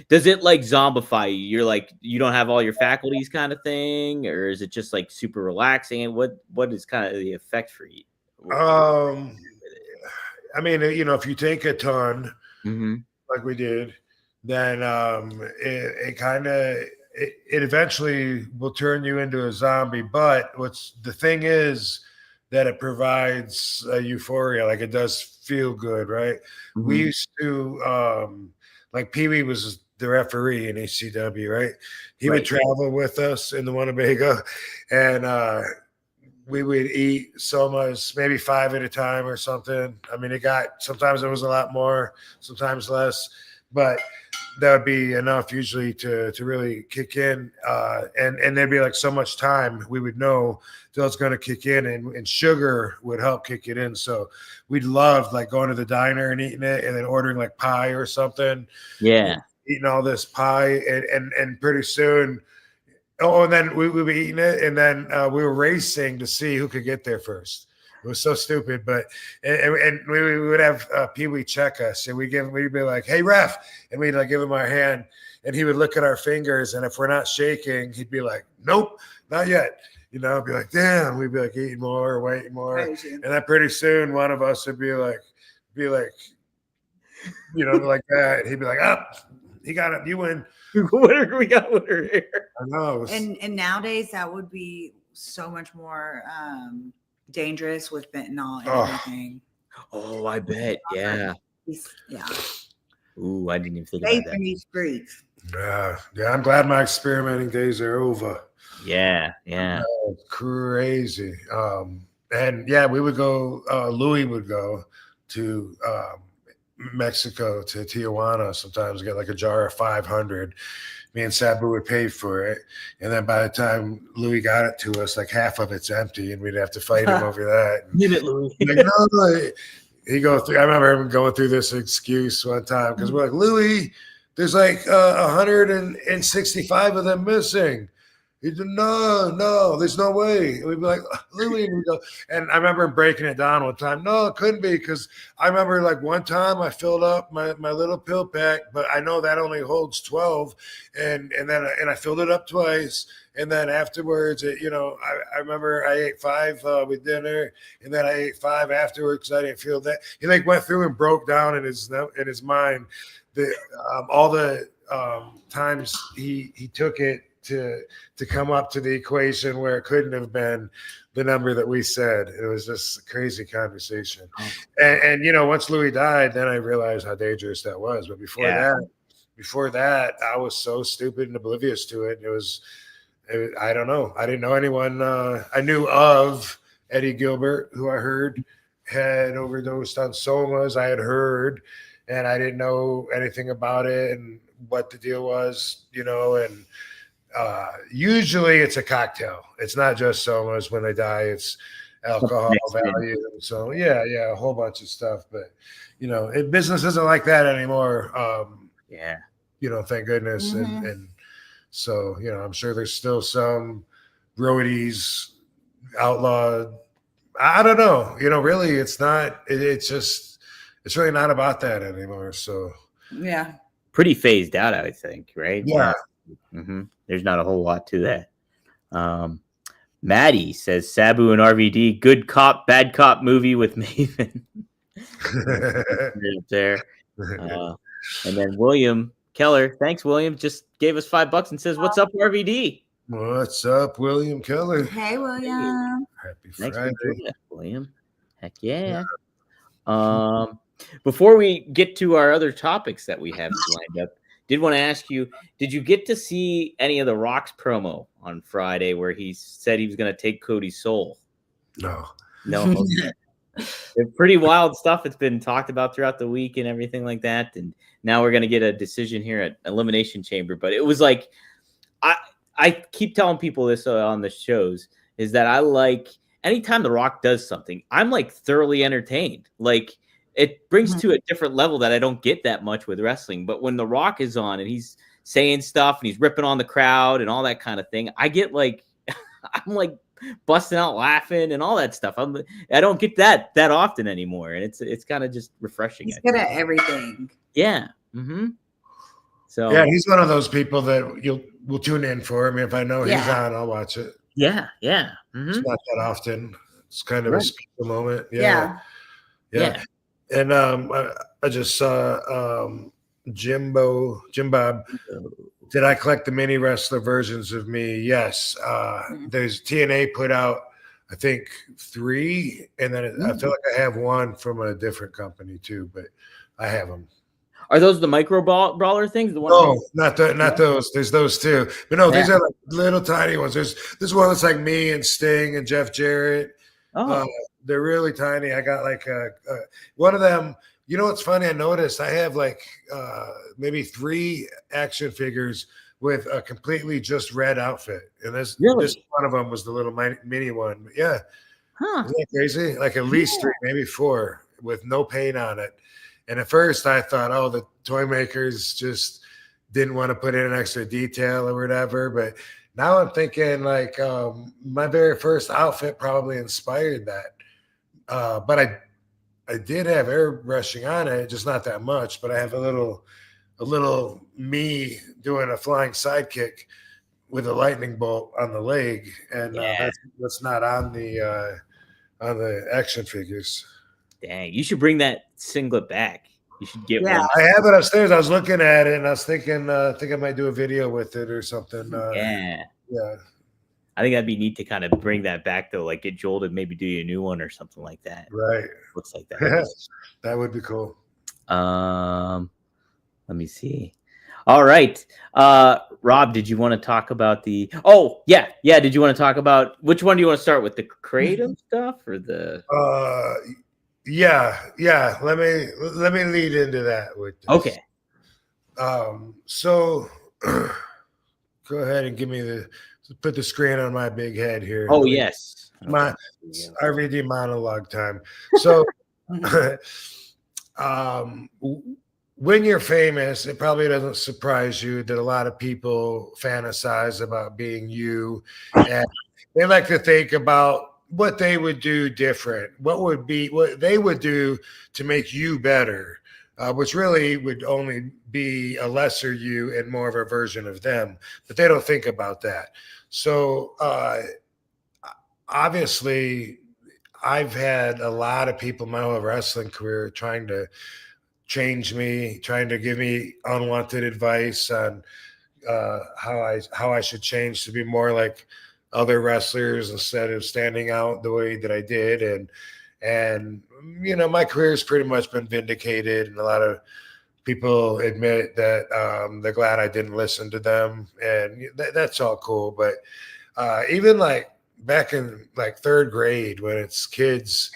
does it zombify you? You're like, you don't have all your faculties kind of thing, or is it just like super relaxing? And what is kind of the effect for you? I mean, if you take a ton like we did, then it kind of it eventually will turn you into a zombie. But the thing is that it provides a euphoria, like it does feel good, right? Mm-hmm. We used to like Pee Wee was the referee in HCW, right? He would travel with us in the Winnebago, and we would eat Somas, maybe 5 at a time or something. I mean, sometimes it was a lot more, sometimes less, but that would be enough usually to really kick in. And there'd be like so much time we would know till it's going to kick in, and sugar would help kick it in. So we'd love like going to the diner and eating it and then ordering like pie or something. Yeah. Eating all this pie and pretty soon, and then we would be eating it, and then we were racing to see who could get there first. It was so stupid, but and we would have Pee Wee check us, and we'd be like, "Hey, ref," and we'd like give him our hand, and he would look at our fingers, and if we're not shaking, he'd be like, "Nope, not yet." Be like, "Damn," we'd be like eating more, waiting more, and then pretty soon one of us would be like, like that, and he'd be like, "Up, he got it, you win." We got winner here. I know. And nowadays that would be so much more dangerous with fentanyl and everything. Oh, I bet. Yeah. Yeah. Ooh, I didn't even think about that. These freaks. Yeah. I'm glad my experimenting days are over. Yeah. Crazy. And yeah, we would go. Louis would go to Mexico, to Tijuana sometimes, get like a jar of 500. Me and Sabu would pay for it, and then by the time Louis got it to us, like half of it's empty, and we'd have to fight him over that. Give it, Louis. He go through. I remember him going through this excuse one time because we're like, Louis, there's like 165 of them missing. He said, no, there's no way. We'd be like, Louis, and we go. And I remember breaking it down one time. No, it couldn't be, because I remember like one time I filled up my little pill pack, but I know that only holds 12, and then I filled it up twice, and then afterwards, I remember I ate 5 with dinner, and then I ate 5 afterwards because I didn't feel that. He like went through and broke down in his mind all the times he took it to come up to the equation where it couldn't have been the number that we said. It was just a crazy conversation. And once Louis died, then I realized how dangerous that was. But before that, I was so stupid and oblivious to it. I don't know. I didn't know anyone. I knew of Eddie Gilbert, who I heard had overdosed on somas. I had heard, and I didn't know anything about it and what the deal was, and usually it's a cocktail. It's not just somas when they die. It's alcohol value. So yeah, a whole bunch of stuff. But business isn't like that anymore. Thank goodness. Mm-hmm. And so I'm sure there's still some roadies outlawed. I don't know. Really, it's not. It's really not about that anymore. So yeah, pretty phased out, I think. Right? Yeah. Mm-hmm. There's not a whole lot to that. Maddie says Sabu and RVD, good cop, bad cop movie with Maven. Right there. And then William Keller, thanks, William, just gave us $5 and says, "What's up, RVD?" What's up, William Keller? Hey, William. Happy Thanks Friday. for doing that, William. Heck yeah. Before we get to our other topics that we have lined up, did want to ask you, did you get to see any of the Rock's promo on Friday where he said he was going to take Cody's soul? No. It's pretty wild stuff. It's been talked about throughout the week and everything like that. And now we're going to get a decision here at Elimination Chamber. But it was like, I keep telling people this on the shows, is that I like anytime The Rock does something, I'm like thoroughly entertained. Like, it brings to a different level that I don't get that much with wrestling. But when The Rock is on and he's saying stuff and he's ripping on the crowd and all that kind of thing, I get like, I'm like busting out laughing and all that stuff. I don't get that often anymore. And it's kind of just refreshing. He's good at everything. Yeah. Mm-hmm. So yeah, he's one of those people that we'll tune in for. I mean, if I know he's on, I'll watch it. Yeah. Mm-hmm. It's not that often. It's kind of a special moment. Yeah. And I just saw Jim Bob. Did I collect the mini wrestler versions of me? Yes. There's TNA put out, I think, 3, and then I feel like I have 1 from a different company too, but I have them. Are those the micro brawler things? The one? No, not those. There's those too, but no, these are like little tiny ones. There's one that's like me and Sting and Jeff Jarrett. They're really tiny. I got like one of them. You know what's funny? I noticed I have like maybe 3 action figures with a completely just red outfit, and this one of them was the little mini one. But yeah, isn't that crazy? Like at least 3, maybe 4, with no paint on it. And at first I thought, oh, the toy makers just didn't want to put in an extra detail or whatever. But now I'm thinking like my very first outfit probably inspired that. But I did have airbrushing on it, just not that much. But I have a little me doing a flying sidekick with a lightning bolt on the leg, and that's not on the action figures. Dang, you should bring that singlet back. You should get one. I have it upstairs. I was looking at it and I was thinking, I think I might do a video with it or something. Yeah. I think that'd be neat to kind of bring that back though, like get Joel to maybe do you a new one or something like that. Right. Looks like that. That would be cool. Let me see. All right. Rob, did you want to talk about the did you want to talk about which one do you want to start with? The creative stuff or the Yeah. Let me lead into that with this. Okay. So go ahead and put the screen on my big head here. Oh, yes. My RVD monologue time. So when you're famous, it probably doesn't surprise you that a lot of people fantasize about being you, and they like to think about what they would do different, what they would do to make you better, which really would only be a lesser you and more of a version of them. But they don't think about that. So obviously, I've had a lot of people in my whole wrestling career trying to change me, trying to give me unwanted advice on how I should change to be more like other wrestlers instead of standing out the way that I did. And you know, my career's pretty much been vindicated, and a lot of people admit that they're glad I didn't listen to them, and that's all cool. But even like back in like third grade, when it's kids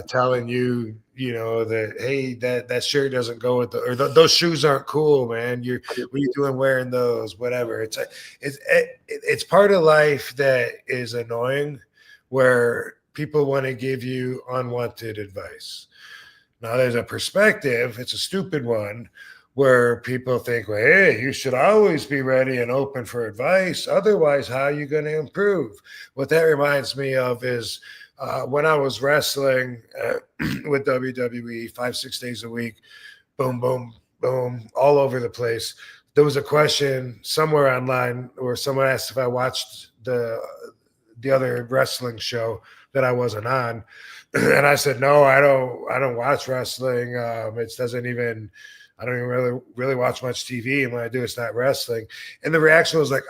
telling you, you know, that hey, that shirt doesn't go with those shoes aren't cool, man. What are you doing wearing those? Whatever. It's part of life that is annoying, where people want to give you unwanted advice. Now, there's a perspective. It's a stupid one, where people think, well, hey, you should always be ready and open for advice. Otherwise, how are you going to improve? What that reminds me of is when I was wrestling with WWE 5-6 days a week, boom, boom, boom, all over the place. There was a question somewhere online where someone asked if I watched the other wrestling show that I wasn't on. And I said, no, I don't watch wrestling. I don't even really watch much TV. And when I do, it's not wrestling. And the reaction was like,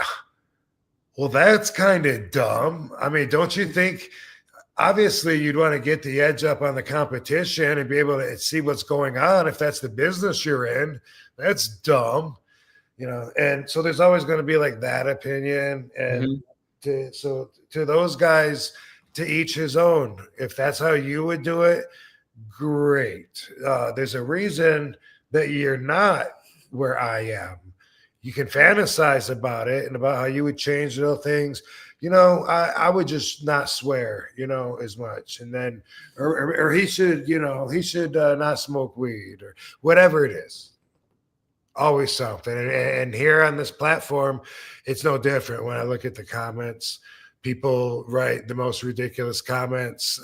well, that's kind of dumb. I mean, don't you think obviously you'd want to get the edge up on the competition and be able to see what's going on if that's the business you're in? That's dumb, you know. And so there's always going to be like that opinion. And to those guys, to each his own. If that's how you would do it, great. There's a reason that you're not where I am. You can fantasize about it and about how you would change little things. You know, I would just not swear, you know, as much. And then, or he should not smoke weed or whatever it is. Always something. And here on this platform, it's no different. When I look at the comments, people write the most ridiculous comments.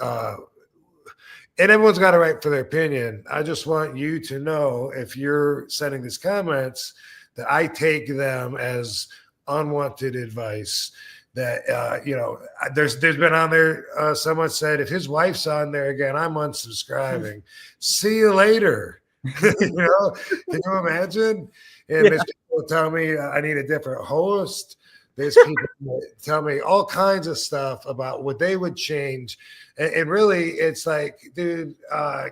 And everyone's got a right for their opinion. I just want you to know, if you're sending these comments, that I take them as unwanted advice. That you know, there's been on there. Someone said, if his wife's on there again, I'm unsubscribing. See you later. You know, can you imagine? And there's people tell me I need a different host. There's people that tell me all kinds of stuff about what they would change. And really, it's like, dude,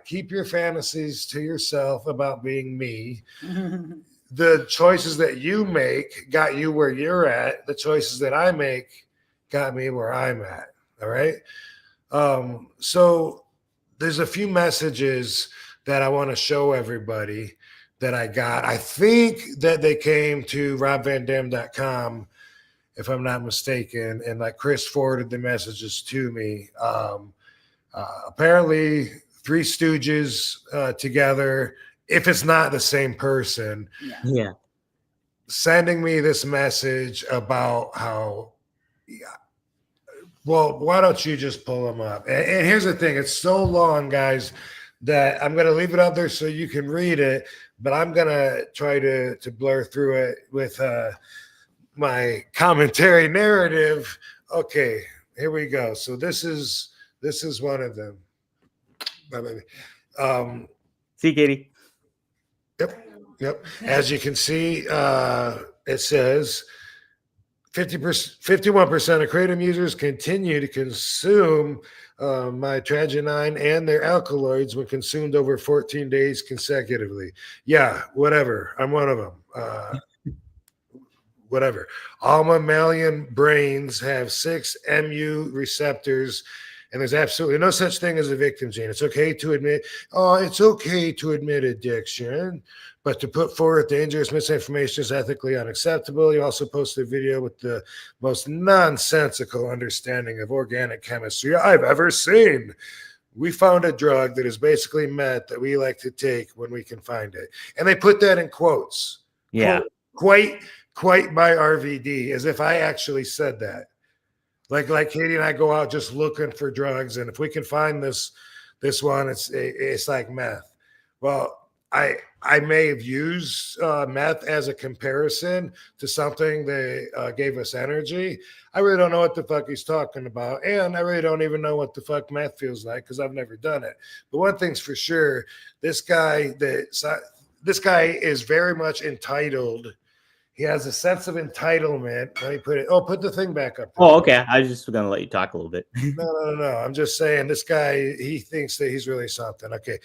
keep your fantasies to yourself about being me. The choices that you make got you where you're at. The choices that I make got me where I'm at. All right. So there's a few messages that I want to show everybody that I got. I think that they came to robvandam.com, if I'm not mistaken, and like Chris forwarded the messages to me. Apparently, Three Stooges together, if it's not the same person, sending me this message about how, well, why don't you just pull them up? And here's the thing. It's so long, guys, that I'm going to leave it up there so you can read it, but I'm going to try to blur through it with my commentary narrative. Okay, here we go. So this is one of them. Bye, baby. See, Katie. Yep. As you can see, it says 51% of kratom users continue to consume mitragynine and their alkaloids when consumed over 14 days consecutively. Yeah, whatever. I'm one of them. Whatever. All mammalian brains have 6 mu receptors, and there's absolutely no such thing as a victim gene. It's okay to admit addiction, but to put forth dangerous misinformation is ethically unacceptable. You also posted a video with the most nonsensical understanding of organic chemistry I've ever seen. we found a drug that is basically meth that we like to take when we can find it. And they put that in quotes. Yeah. Quite by RVD, as if I actually said that. Like Katie and I go out just looking for drugs, and if we can find this one, it's like meth. Well, I may have used meth as a comparison to something that gave us energy. I really don't know what the fuck he's talking about, and I really don't even know what the fuck meth feels like because I've never done it. But one thing's for sure, this guy is very much entitled. He has a sense of entitlement. Let me put it. Oh, put the thing back up there. Oh, okay. I was just gonna let you talk a little bit. No. I'm just saying this guy, he thinks that he's really something. Okay.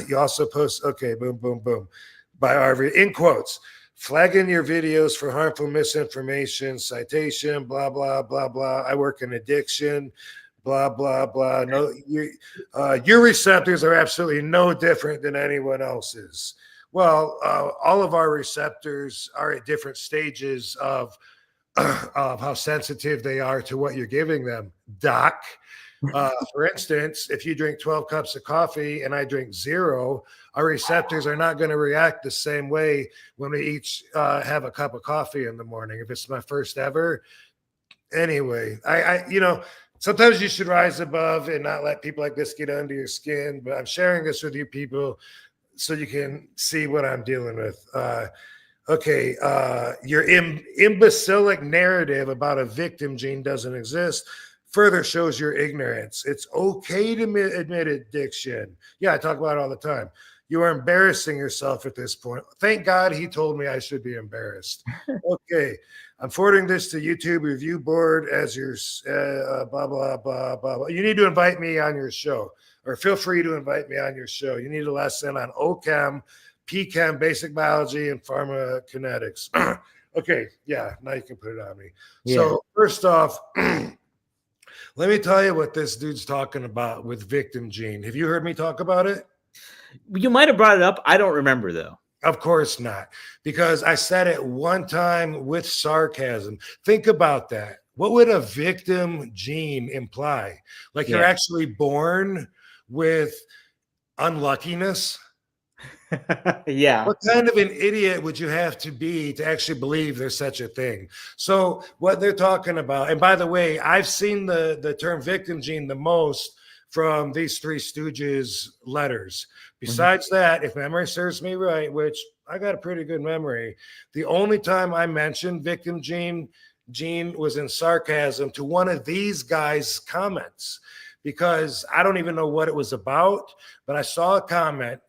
You also post, okay, boom, boom, boom. By RV, in quotes, flagging your videos for harmful misinformation, citation, blah, blah, blah, blah. I work in addiction, blah, blah, blah. No, your receptors are absolutely no different than anyone else's. Well, all of our receptors are at different stages of how sensitive they are to what you're giving them. Doc, for instance, if you drink 12 cups of coffee and I drink 0, our receptors are not going to react the same way when we each have a cup of coffee in the morning. If it's my first ever, anyway, I sometimes you should rise above and not let people like this get under your skin. But I'm sharing this with you people so you can see what I'm dealing with. Okay, your imbecilic narrative about a victim gene doesn't exist. Further shows your ignorance. It's okay to admit addiction. Yeah, I talk about it all the time. You are embarrassing yourself at this point. Thank God he told me I should be embarrassed. Okay, I'm forwarding this to YouTube review board as your blah, blah, blah, blah, blah. You need to invite me on your show, or feel free to invite me on your show. You need a lesson on OChem, PChem, basic biology, and pharmacokinetics. Okay, yeah, now you can put it on me. Yeah. So first off, let me tell you what this dude's talking about with victim gene. Have you heard me talk about it? You might have brought it up. I don't remember, though. Of course not, because I said it one time with sarcasm. Think about that. What would a victim gene imply? Like you're actually born with unluckiness? Yeah. What kind of an idiot would you have to be to actually believe there's such a thing? So what they're talking about, and by the way, I've seen the term victim gene the most from these Three Stooges letters. Besides that, if memory serves me right, which I got a pretty good memory, the only time I mentioned victim gene was in sarcasm to one of these guys' comments, because I don't even know what it was about, but I saw a comment.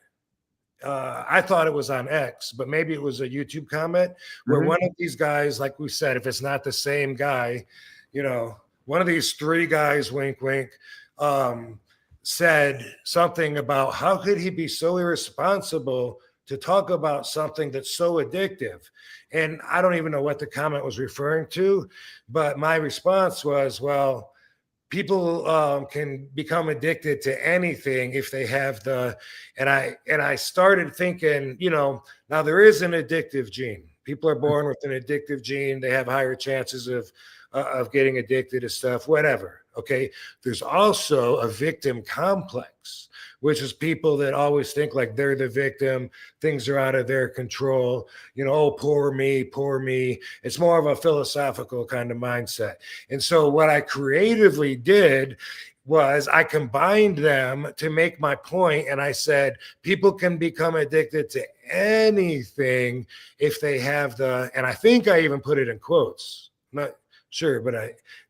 I thought it was on X, but maybe it was a YouTube comment where one of these guys, like we said, if it's not the same guy, one of these three guys, wink, wink, said something about how could he be so irresponsible to talk about something that's so addictive. And I don't even know what the comment was referring to, but my response was, well, people can become addicted to anything if they have and I started thinking, now there is an addictive gene. People are born with an addictive gene. They have higher chances of getting addicted to stuff, whatever. Okay. There's also a victim complex, which is people that always think like they're the victim. Things are out of their control. Oh, poor me, poor me. It's more of a philosophical kind of mindset. And so what I creatively did was I combined them to make my point. And I said, people can become addicted to anything if they have and I think I even put it in quotes. I'm not sure, but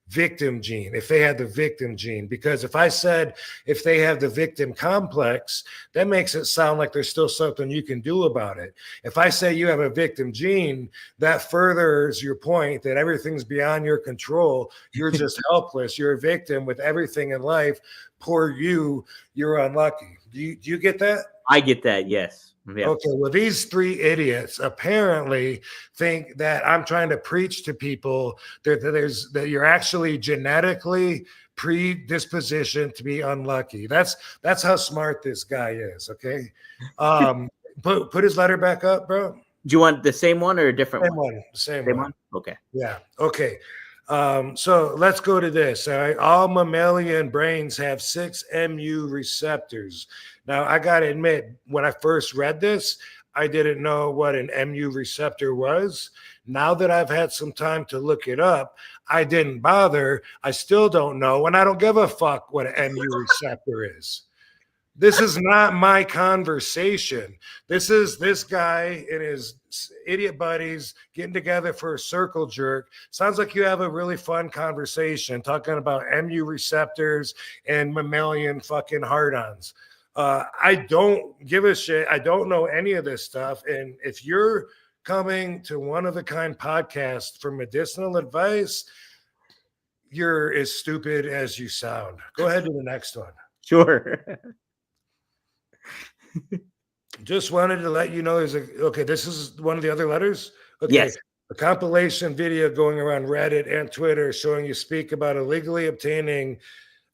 victim gene, if they had the victim gene, because if I said if they have the victim complex, that makes it sound like there's still something you can do about it. If I say you have a victim gene, that furthers your point that everything's beyond your control. You're just helpless. You're a victim with everything in life. Poor you, you're unlucky. Do you get that? I get that, yes. Yeah. Okay, well, these three idiots apparently think that I'm trying to preach to people that you're actually genetically predispositioned to be unlucky. That's how smart this guy is. Okay, put his letter back up, bro. Do you want the same one or a different one? Same one. Okay. Yeah. Okay. So let's go to this. All right. All mammalian brains have 6 mu receptors. Now, I got to admit, when I first read this, I didn't know what an mu receptor was. Now that I've had some time to look it up, I didn't bother. I still don't know, and I don't give a fuck what an mu receptor is. This is not my conversation. This is this guy and his idiot buddies getting together for a circle jerk. Sounds like you have a really fun conversation talking about mu receptors and mammalian fucking hard-ons. I don't give a shit. I don't know any of this stuff. And if you're coming to One of a Kind podcast for medicinal advice, you're as stupid as you sound. Go ahead to the next one. Sure. Just wanted to let you know okay, this is one of the other letters. Okay. Yes. A compilation video going around Reddit and Twitter showing you speak about illegally obtaining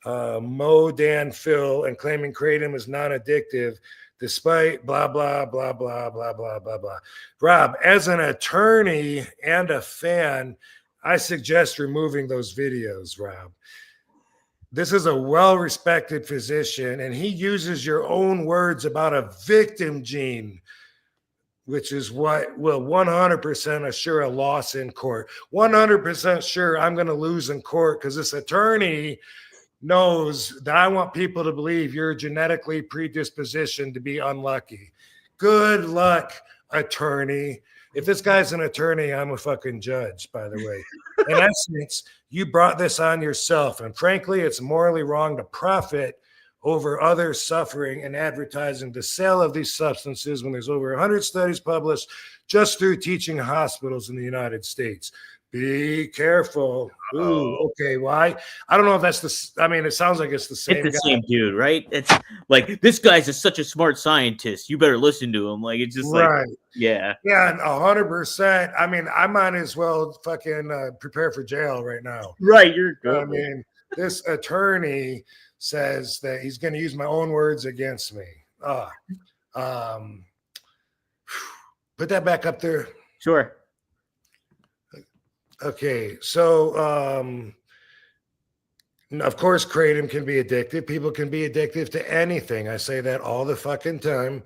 modafinil and claiming kratom is non-addictive despite blah, blah, blah, blah, blah, blah, blah, blah. Rob, as an attorney and a fan, I suggest removing those videos, Rob. This is a well-respected physician, and he uses your own words about a victim gene, which is what will 100% assure a loss in court. 100% sure I'm going to lose in court because this attorney knows that I want people to believe you're genetically predispositioned to be unlucky. Good luck, attorney. If this guy's an attorney, I'm a fucking judge, by the way. In essence, you brought this on yourself. And frankly, it's morally wrong to profit over others suffering and advertising the sale of these substances when there's over 100 studies published just through teaching hospitals in the United States. Be careful. Ooh, okay. Why? I don't know if that's it sounds like it's the same It's the same dude, right? It's like, this guy's such a smart scientist. You better listen to him. Like, it's just right. Like, yeah. Yeah, and 100%. I mean, I might as well fucking prepare for jail right now. Right. You're good. I mean, this attorney says that he's going to use my own words against me. Put that back up there. Sure. Okay, so of course, kratom can be addictive. People can be addictive to anything. I say that all the fucking time.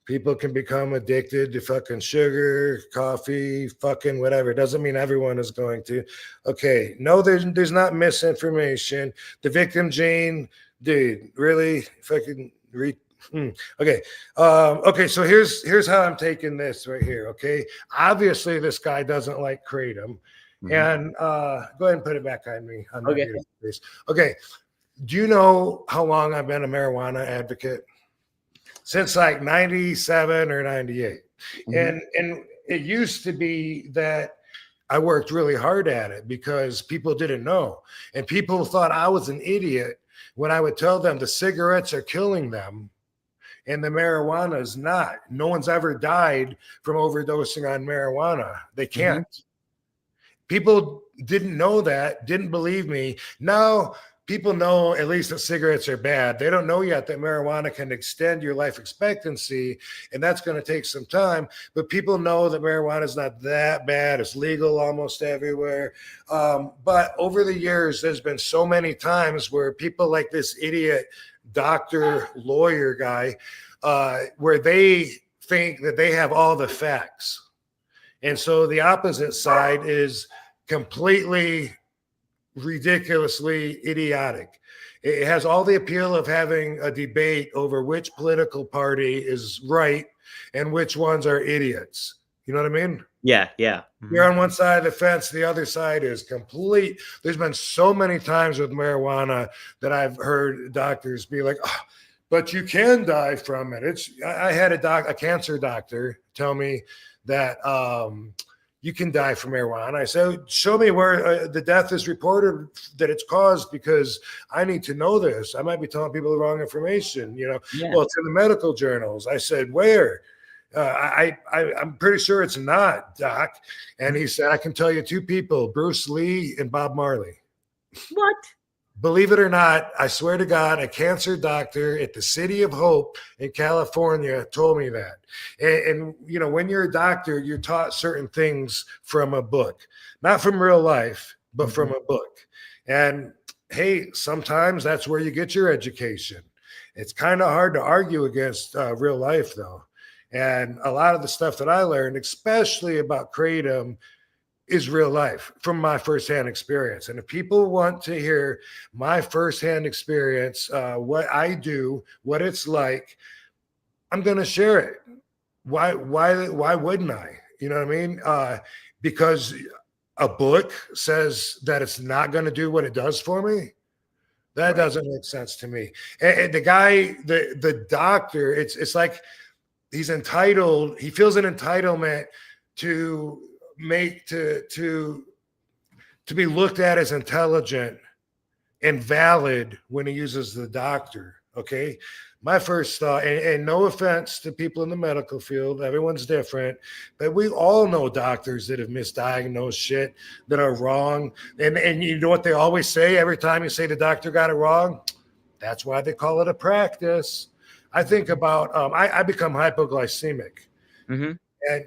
People can become addicted to fucking sugar, coffee, fucking whatever. Doesn't mean everyone is going to. Okay, no, there's not misinformation. The victim gene, dude, really fucking Okay. Okay, so here's how I'm taking this right here. Okay. Obviously, this guy doesn't like kratom. Mm-hmm. And go ahead and put it back on me. Okay. Okay. Do you know how long I've been a marijuana advocate? Since like 97 or 98. Mm-hmm. And it used to be that I worked really hard at it because people didn't know. And people thought I was an idiot when I would tell them the cigarettes are killing them and the marijuana is not. No one's ever died from overdosing on marijuana. They can't. Mm-hmm. People didn't know that, didn't believe me. Now people know at least that cigarettes are bad. They don't know yet that marijuana can extend your life expectancy, and that's going to take some time. But people know that marijuana is not that bad. It's legal almost everywhere. But over the years, there's been so many times where people like this idiot doctor, lawyer guy, where they think that they have all the facts. And so the opposite side is completely ridiculously idiotic. It has all the appeal of having a debate over which political party is right and which ones are idiots. You know what I mean? Yeah, yeah. Mm-hmm. You're on one side of the fence, the other side is complete. There's been so many times with marijuana that I've heard doctors be like, oh, but you can die from it. I had a cancer doctor tell me that you can die from marijuana. I said, show me where the death is reported that it's caused, because I need to know this. I might be telling people the wrong information. You know, yeah. Well, it's in the medical journals. I said, where? I'm pretty sure it's not, Doc. And he said, I can tell you two people, Bruce Lee and Bob Marley. What? Believe it or not, I swear to God, a cancer doctor at the City of Hope in California told me that. And you know, when you're a doctor, you're taught certain things from a book, not from real life. but from a book. And hey, sometimes that's where you get your education. It's kind of hard to argue against real life, though. And a lot of the stuff that I learned, especially about kratom, is real life from my firsthand experience. And if people want to hear my firsthand experience, what I do, what it's like, I'm going to share it. Why wouldn't I? You know what I mean? Because a book says that it's not going to do what it does for me. That doesn't make sense to me. And the guy, the doctor, it's like he's entitled. He feels an entitlement to be looked at as intelligent and valid when he uses the doctor. Okay. My first thought, and no offense to people in the medical field, everyone's different, but we all know doctors that have misdiagnosed shit that are wrong. And you know what they always say every time you say the doctor got it wrong? That's why they call it a practice. I think about, I become hypoglycemic. Mm-hmm. And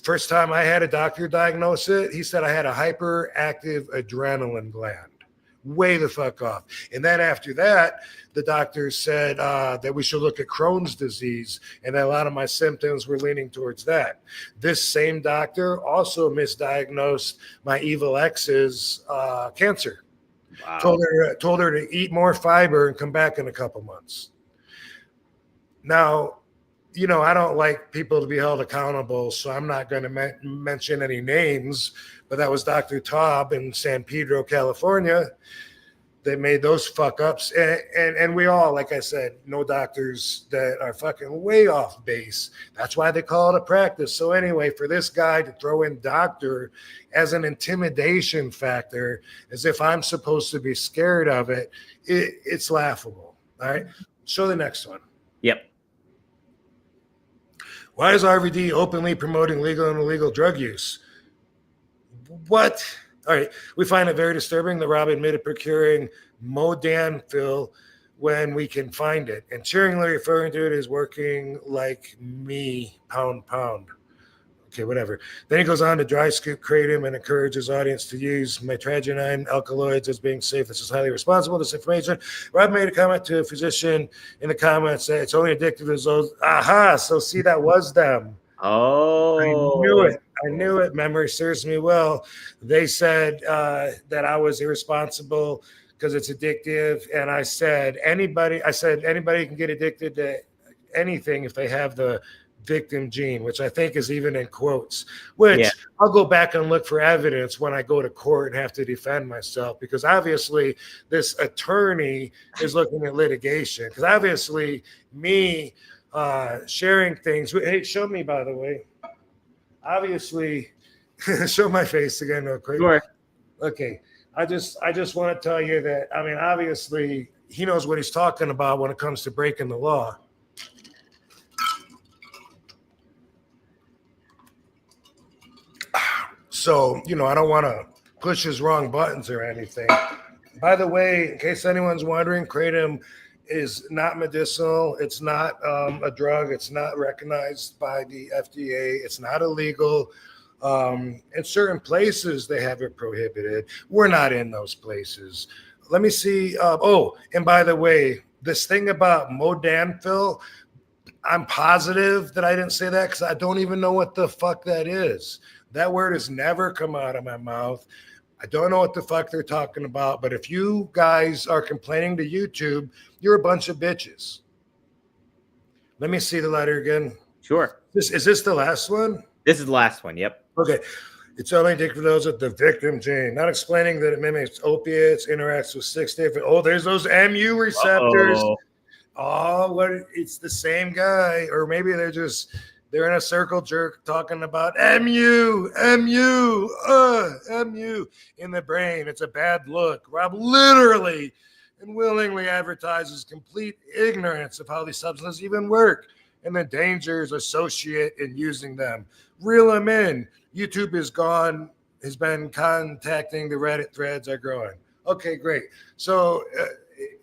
first time I had a doctor diagnose it, he said I had a hyperactive adrenaline gland. Way the fuck off. And then after that, the doctor said that we should look at Crohn's disease, and that a lot of my symptoms were leaning towards that. This same doctor also misdiagnosed my evil ex's cancer. Wow. Told her to eat more fiber and come back in a couple months. Now, you know, I don't like people to be held accountable, so I'm not going to mention any names, but that was Dr. Taub in San Pedro, California. They made those fuck ups. And we all, like I said, know doctors that are fucking way off base. That's why they call it a practice. So anyway, for this guy to throw in doctor as an intimidation factor, as if I'm supposed to be scared of it, it's laughable. All right. Show the next one. Yep. Why is RVD openly promoting legal and illegal drug use? What? All right. We find it very disturbing that Rob admitted procuring modafinil when we can find it, and cheeringly referring to it as working like me, pound. Okay, whatever. Then he goes on to dry scoop kratom and encourage his audience to use mitragynine alkaloids as being safe. This is highly responsible. This information. Rob made a comment to a physician in the comments that it's only addictive as those. Aha! So see, that was them. Oh, I knew it. Memory serves me well. They said that I was irresponsible because it's addictive, and I said anybody can get addicted to anything if they have the victim gene, which I think is even in quotes, which I'll go back and look for evidence when I go to court and have to defend myself, because obviously this attorney is looking at litigation, because obviously me sharing things. Hey, show me, by the way. Obviously, show my face again real quick. Sure. Okay. I just want to tell you that, I mean, obviously he knows what he's talking about when it comes to breaking the law. So, you know, I don't want to push his wrong buttons or anything. By the way, in case anyone's wondering, kratom is not medicinal. It's not a drug. It's not recognized by the FDA. It's not illegal. In certain places, they have it prohibited. We're not in those places. Let me see. And by the way, this thing about modafinil, I'm positive that I didn't say that because I don't even know what the fuck that is. That word has never come out of my mouth. I don't know what the fuck they're talking about, but if you guys are complaining to YouTube, you're a bunch of bitches. Let me see the letter again. Sure. Is this the last one? This is the last one. Yep. Okay. It's only addictive for those with the victim gene. Not explaining that it mimics opiates, interacts with 6 different. Oh, there's those MU receptors. It's the same guy, or maybe they're in a circle jerk talking about MU in the brain. It's a bad look. Rob literally and willingly advertises complete ignorance of how these substances even work and the dangers associated in using them. Reel them in. YouTube has been contacting the Reddit threads are growing. Okay, great. So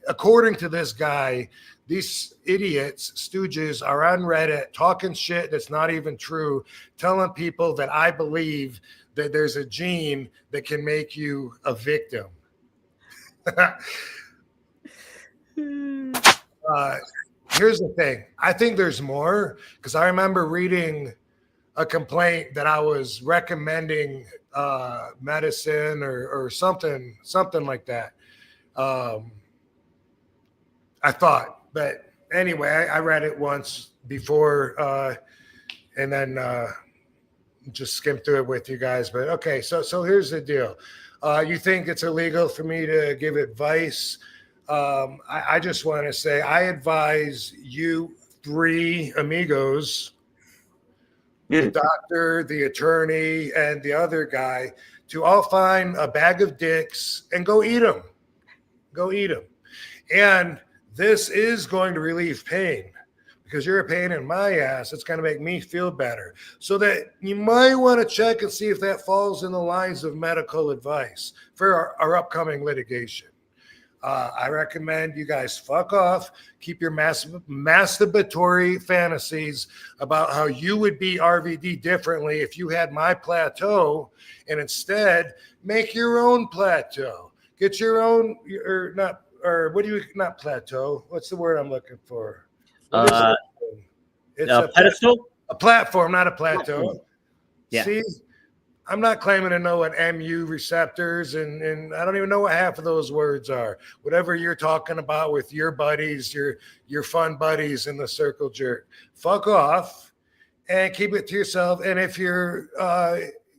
according to this guy, these idiots, stooges, are on Reddit talking shit that's not even true, telling people that I believe that there's a gene that can make you a victim. Here's the thing. I think there's more, because I remember reading a complaint that I was recommending medicine or something like that. I thought, but anyway, I read it once before and then just skimmed through it with you guys. But okay, so here's the deal. You think it's illegal for me to give advice? I just want to say I advise you three amigos, the doctor, the attorney, and the other guy, to all find a bag of dicks and go eat them. Go eat them. And this is going to relieve pain, because you're a pain in my ass. It's going to make me feel better. So that you might want to check and see if that falls in the lines of medical advice for our upcoming litigation. I recommend you guys fuck off. Keep your masturbatory fantasies about how you would be RVD differently if you had my plateau, and instead make your own plateau. Get your own, not plateau. What's the word I'm looking for? What is it? It's a pedestal? A platform, not a plateau. Yeah. See? I'm not claiming to know what MU receptors and I don't even know what half of those words are. Whatever you're talking about with your buddies, your fun buddies in the circle jerk, fuck off and keep it to yourself. And if you're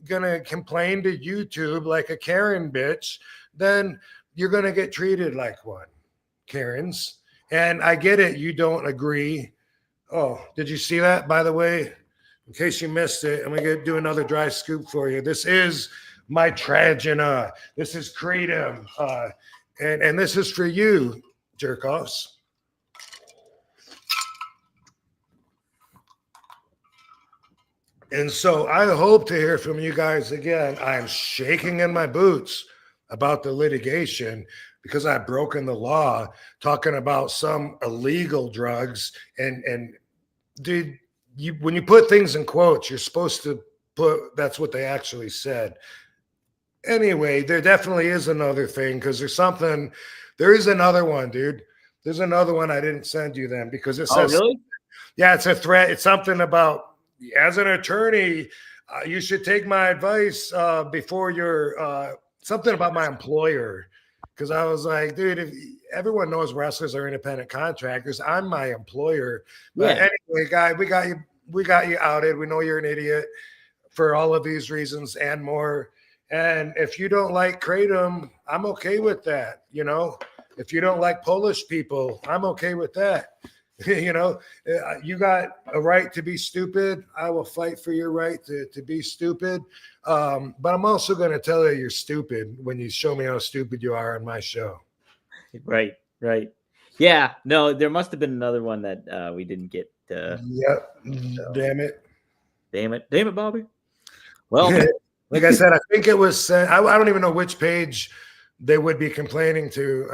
gonna complain to YouTube like a Karen bitch, then you're gonna get treated like one. Karens. And I get it, you don't agree. Oh, did you see that, by the way? In case you missed it, I'm going to do another dry scoop for you. This is my Tragina. This is Kratom. And this is for you, jerk-offs. And so I hope to hear from you guys again. I'm shaking in my boots about the litigation because I've broken the law talking about some illegal drugs. And dude, when you put things in quotes, you're supposed to put that's what they actually said. Anyway, there definitely is another thing, because there is another one, dude. There's another one I didn't send you then because it says, really? Yeah, it's a threat. It's something about, as an attorney, you should take my advice before you're something about my employer. Because I was like, dude, if everyone knows wrestlers are independent contractors, I'm my employer. But anyway, guy, we got you outed. We know you're an idiot for all of these reasons and more. And if you don't like Kratom, I'm okay with that. You know, if you don't like Polish people, I'm okay with that. You know, you got a right to be stupid. I will fight for your right to be stupid. But I'm also going to tell you you're stupid when you show me how stupid you are on my show. Right. Yeah, no, there must have been another one that we didn't get. Yep. So. Damn it, Bobby. Well, like I said, I think it was sent. I don't even know which page they would be complaining to.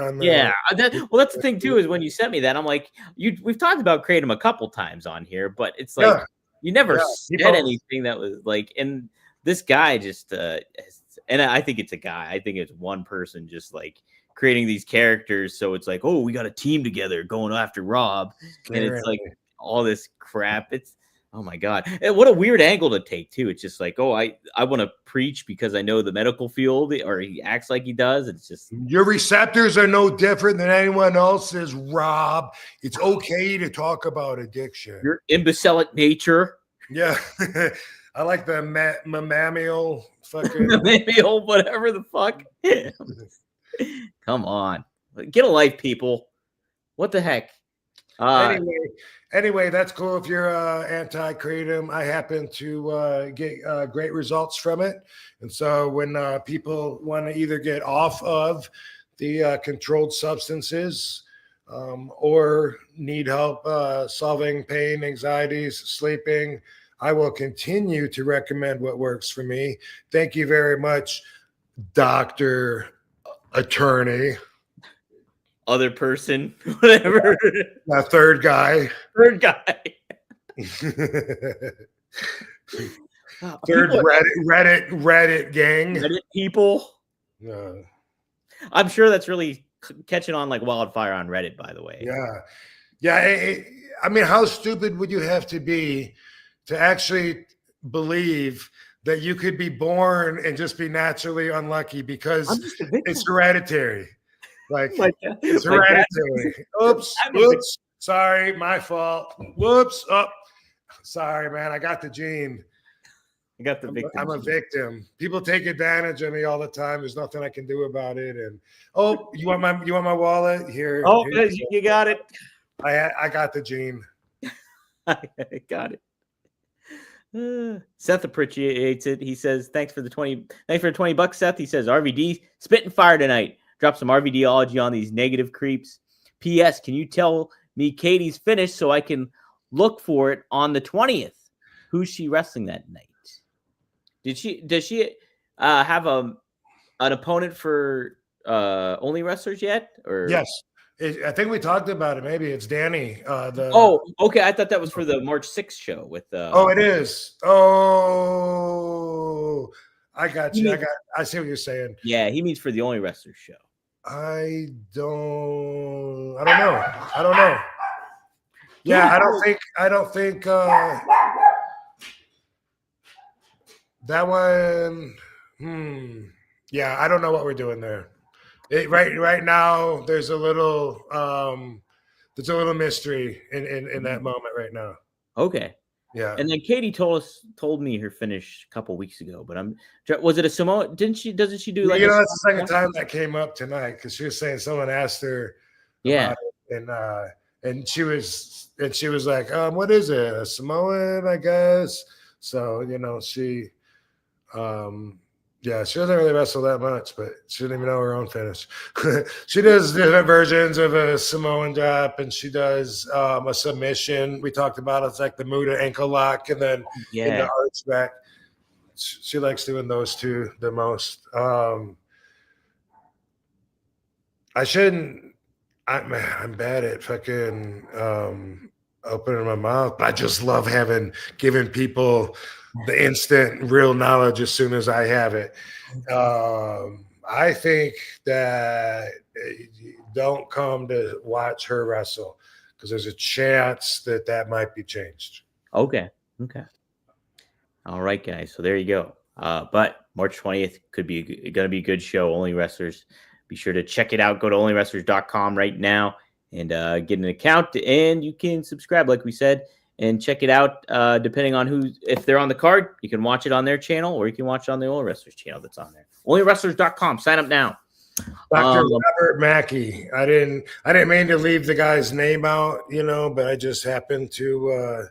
That's the thing too, is when you sent me that, I'm like, we've talked about Kratom a couple times on here, but it's like you never said anything that was like, and this guy just and I think it's a guy. I think it's one person just like creating these characters. So it's like, oh, we got a team together going after Rob, and it's like all this crap. It's oh my God. And what a weird angle to take too. It's just like, oh, I want to preach because I know the medical field, or he acts like he does. It's just your receptors are no different than anyone else's, Rob. It's okay to talk about addiction. Your imbecilic nature. Yeah. I like the mammal fucking mammal, whatever the fuck. Come on. Get a life, people. What the heck? Anyway, that's cool if you're anti-Kratom. I happen to get great results from it. And so when people want to either get off of the controlled substances or need help solving pain, anxieties, sleeping, I will continue to recommend what works for me. Thank you very much, Dr. Attorney. other person, whatever. A third guy. Third guy. Third People Reddit gang. Reddit people. Uh, I'm sure that's really catching on like wildfire on Reddit, by the way. Yeah. I mean, how stupid would you have to be to actually believe that you could be born and just be naturally unlucky because it's hereditary? Like, it's hereditary. Oops. Sorry, my fault. Whoops. Oh, sorry, man. I got the gene. I got the victim. I'm a victim. People take advantage of me all the time. There's nothing I can do about it. And you want my wallet? Here. Oh, you got it. I got the gene. I got it. Seth appreciates it. He says, thanks for the 20 bucks, Seth. He says, RVD spitting fire tonight. Drop some RVDology on these negative creeps. P.S. Can you tell me Katie's finished so I can look for it on the 20th? Who's she wrestling that night? Does she have an opponent for Only Wrestlers yet? Or yes, I think we talked about it. Maybe it's Danny. Okay. I thought that was for the March 6th show with. It is. Oh, I got you. I see what you're saying. Yeah, he means for the Only Wrestlers show. I don't know. Yeah, I don't think that one. Yeah, I don't know what we're doing there. Right now, there's a little mystery in that moment right now. Okay. Yeah. And then Katie told me her finish a couple weeks ago, but was it a Samoa? Doesn't she do like? That's the second time that came up tonight because she was saying someone asked her. Yeah. And she was like, what is it? A Samoan, I guess. So she, she doesn't really wrestle that much, but she didn't even know her own finish. She does different versions of a Samoan drop, and she does a submission. We talked about it's like the Muda ankle lock, and then in the arch back. She likes doing those two the most. I'm bad at fucking opening my mouth, but I just love giving people the instant real knowledge as soon as I have it. I think that don't come to watch her wrestle because there's a chance that might be changed. Okay. All right, guys. So there you go. But March 20th could be going to be a good show. Only Wrestlers. Be sure to check it out. Go to onlywrestlers.com right now and get an account. And you can subscribe, like we said, and check it out. Depending on if they're on the card, you can watch it on their channel, or you can watch it on the Only Wrestlers channel that's on there. Onlywrestlers.com. Sign up now. Dr. Robert Mackey. I didn't mean to leave the guy's name out, but I just happened to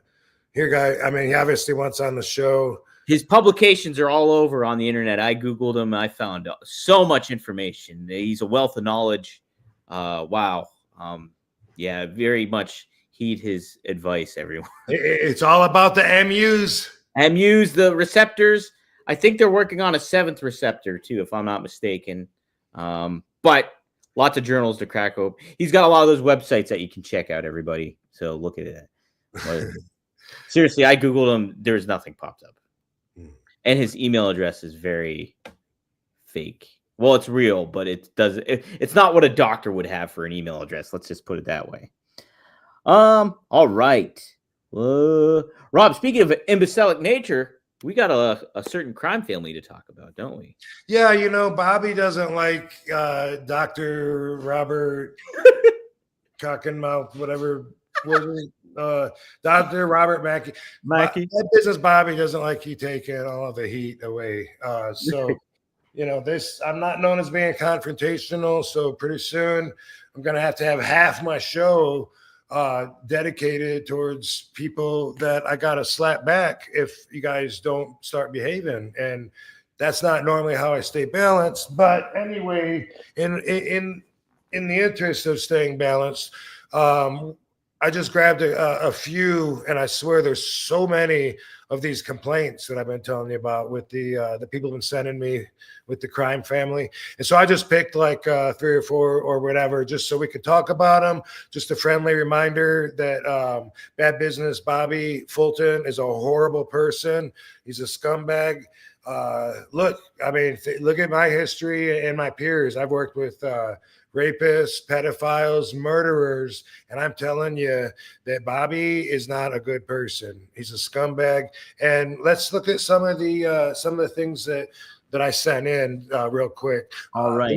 hear guy. I mean, he obviously wants on the show. His publications are all over on the internet. I Googled him. I found so much information. He's a wealth of knowledge. Wow. Yeah, very much heed his advice, everyone. It's all about the MUs. MUs, the receptors. I think they're working on a 7th receptor, too, if I'm not mistaken. But lots of journals to crack open. He's got a lot of those websites that you can check out, everybody. So look at that. Seriously, I Googled him. There's nothing popped up. And his email address is very fake. Well, it's real, but it's not what a doctor would have for an email address. Let's just put it that way. All right. Rob, speaking of imbecilic nature, we got a certain crime family to talk about, don't we? Yeah, Bobby doesn't like Dr. Robert Cockenmouth, whatever. Dr. Robert Mackey. That business Bobby doesn't like you taking all of the heat away. This, I'm not known as being confrontational. So pretty soon I'm going to have half my show dedicated towards people that I got to slap back if you guys don't start behaving. And that's not normally how I stay balanced. But anyway, in the interest of staying balanced, I just grabbed a few, and I swear there's so many of these complaints that I've been telling you about with the people have been sending me with the crime family. And so I just picked like 3 or 4 or whatever, just so we could talk about them. Just a friendly reminder that Bad Business Bobby Fulton is a horrible person. He's a scumbag. Look, I mean, look at my history and my peers. I've worked with rapists, pedophiles, murderers, and I'm telling you that Bobby is not a good person. He's a scumbag. And let's look at some of the things that I sent in real quick. All right.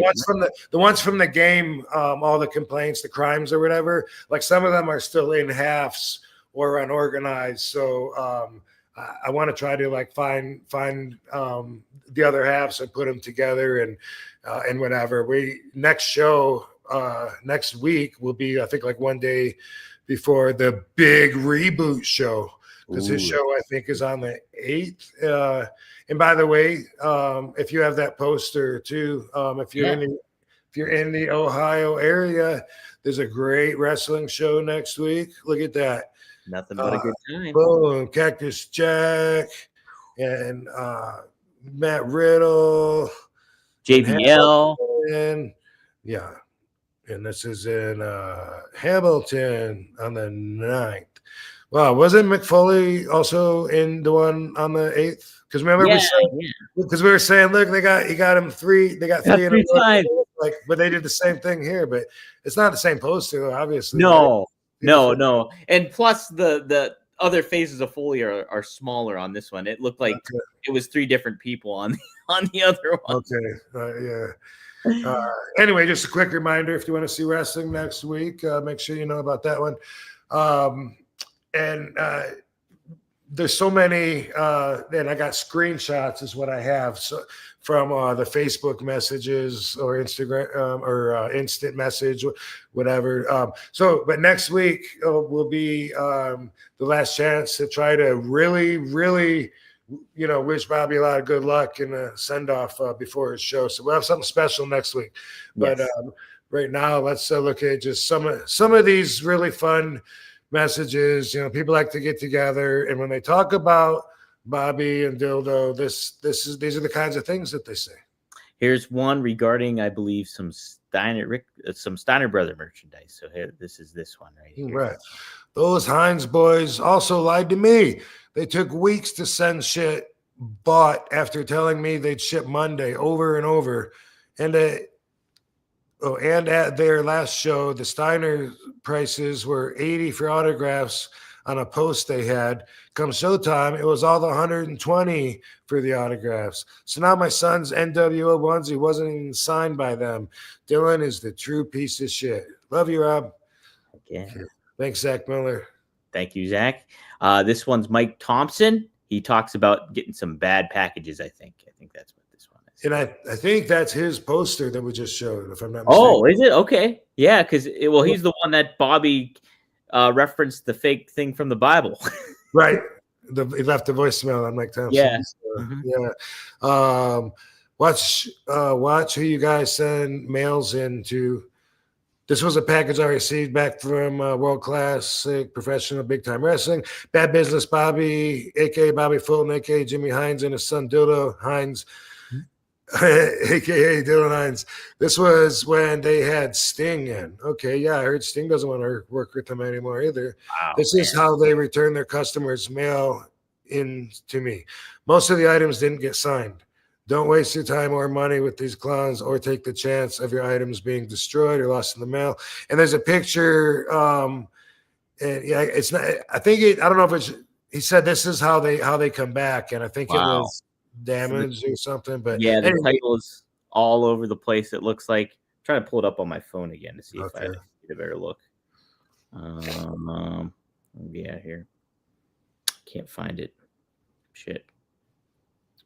The ones from the game, all the complaints, the crimes or whatever, like some of them are still in halves or unorganized. So I want to try to like find the other halves and put them together and whatever. Next show next week will be, I think, like one day before the big reboot show, because his show I think is on the 8th. And by the way, if you have that poster too, if you're in the Ohio area, there's a great wrestling show next week. Look at that. Nothing but a good time. Boom, Cactus Jack and Matt Riddle, JBL. and yeah, and this is in Hamilton on the 9th. Wow, wasn't McFoley also in the one on the 8th? Because remember we were saying, look, he got him 3. They got 3 in a row. Like, but they did the same thing here, but it's not the same poster, obviously. No. And plus the other faces of Foley are smaller on this one. It looked like it was 3 different people on the other one. Okay. Yeah. Anyway, just a quick reminder, if you want to see wrestling next week, make sure you know about that one. And there's so many, and I got screenshots is what I have. So from the Facebook messages or Instagram or instant message, whatever. But next week will be the last chance to try to really, really, wish Bobby a lot of good luck and a send off before his show. So we'll have something special next week. But right now, let's look at just some of these really fun messages. People like to get together, and when they talk about Bobby and Dildo, these are the kinds of things that they say. Here's one regarding, I believe, some Steiner Brother merchandise. So here, this is this one right here. Right. Those Heinz boys also lied to me. They took weeks to send shit bought after telling me they'd ship Monday over and over. And at their last show, the Steiner prices were $80 for autographs on a post they had. Come showtime, it was all the $120 for the autographs. So now my son's NWO onesie wasn't even signed by them. Dylan is the true piece of shit. Love you, Rob. Okay. Thanks, Zach Miller. Thank you, Zach. This one's Mike Thompson. He talks about getting some bad packages, I think. I think that's what this one is. And I think that's his poster that we just showed, if I'm not mistaken. Oh, is it? Okay. Yeah, because, he's the one that Bobby referenced the fake thing from the Bible. Right. He left a voicemail on Mike Thompson. Yeah. Yeah. Watch who you guys send mails into. This was a package I received back from World Classic Professional Big Time Wrestling. Bad Business Bobby, a.k.a. Bobby Fulton, a.k.a. Jimmy Hines, and his son Dildo Hines, a.k.a. Dylan Hines. This was when they had Sting in. Okay, yeah, I heard Sting doesn't want to work with them anymore either. Wow, this is how they return their customers' mail in to me. Most of the items didn't get signed. Don't waste your time or money with these clowns or take the chance of your items being destroyed or lost in the mail. And there's a picture. And yeah, it's not, I don't know if it's, he said this is how they come back. And I think it was damaged or something, but yeah, the title is all over the place. It looks like. I'm trying to pull it up on my phone again to see if I get a better look. Yeah, here. Can't find it. Shit.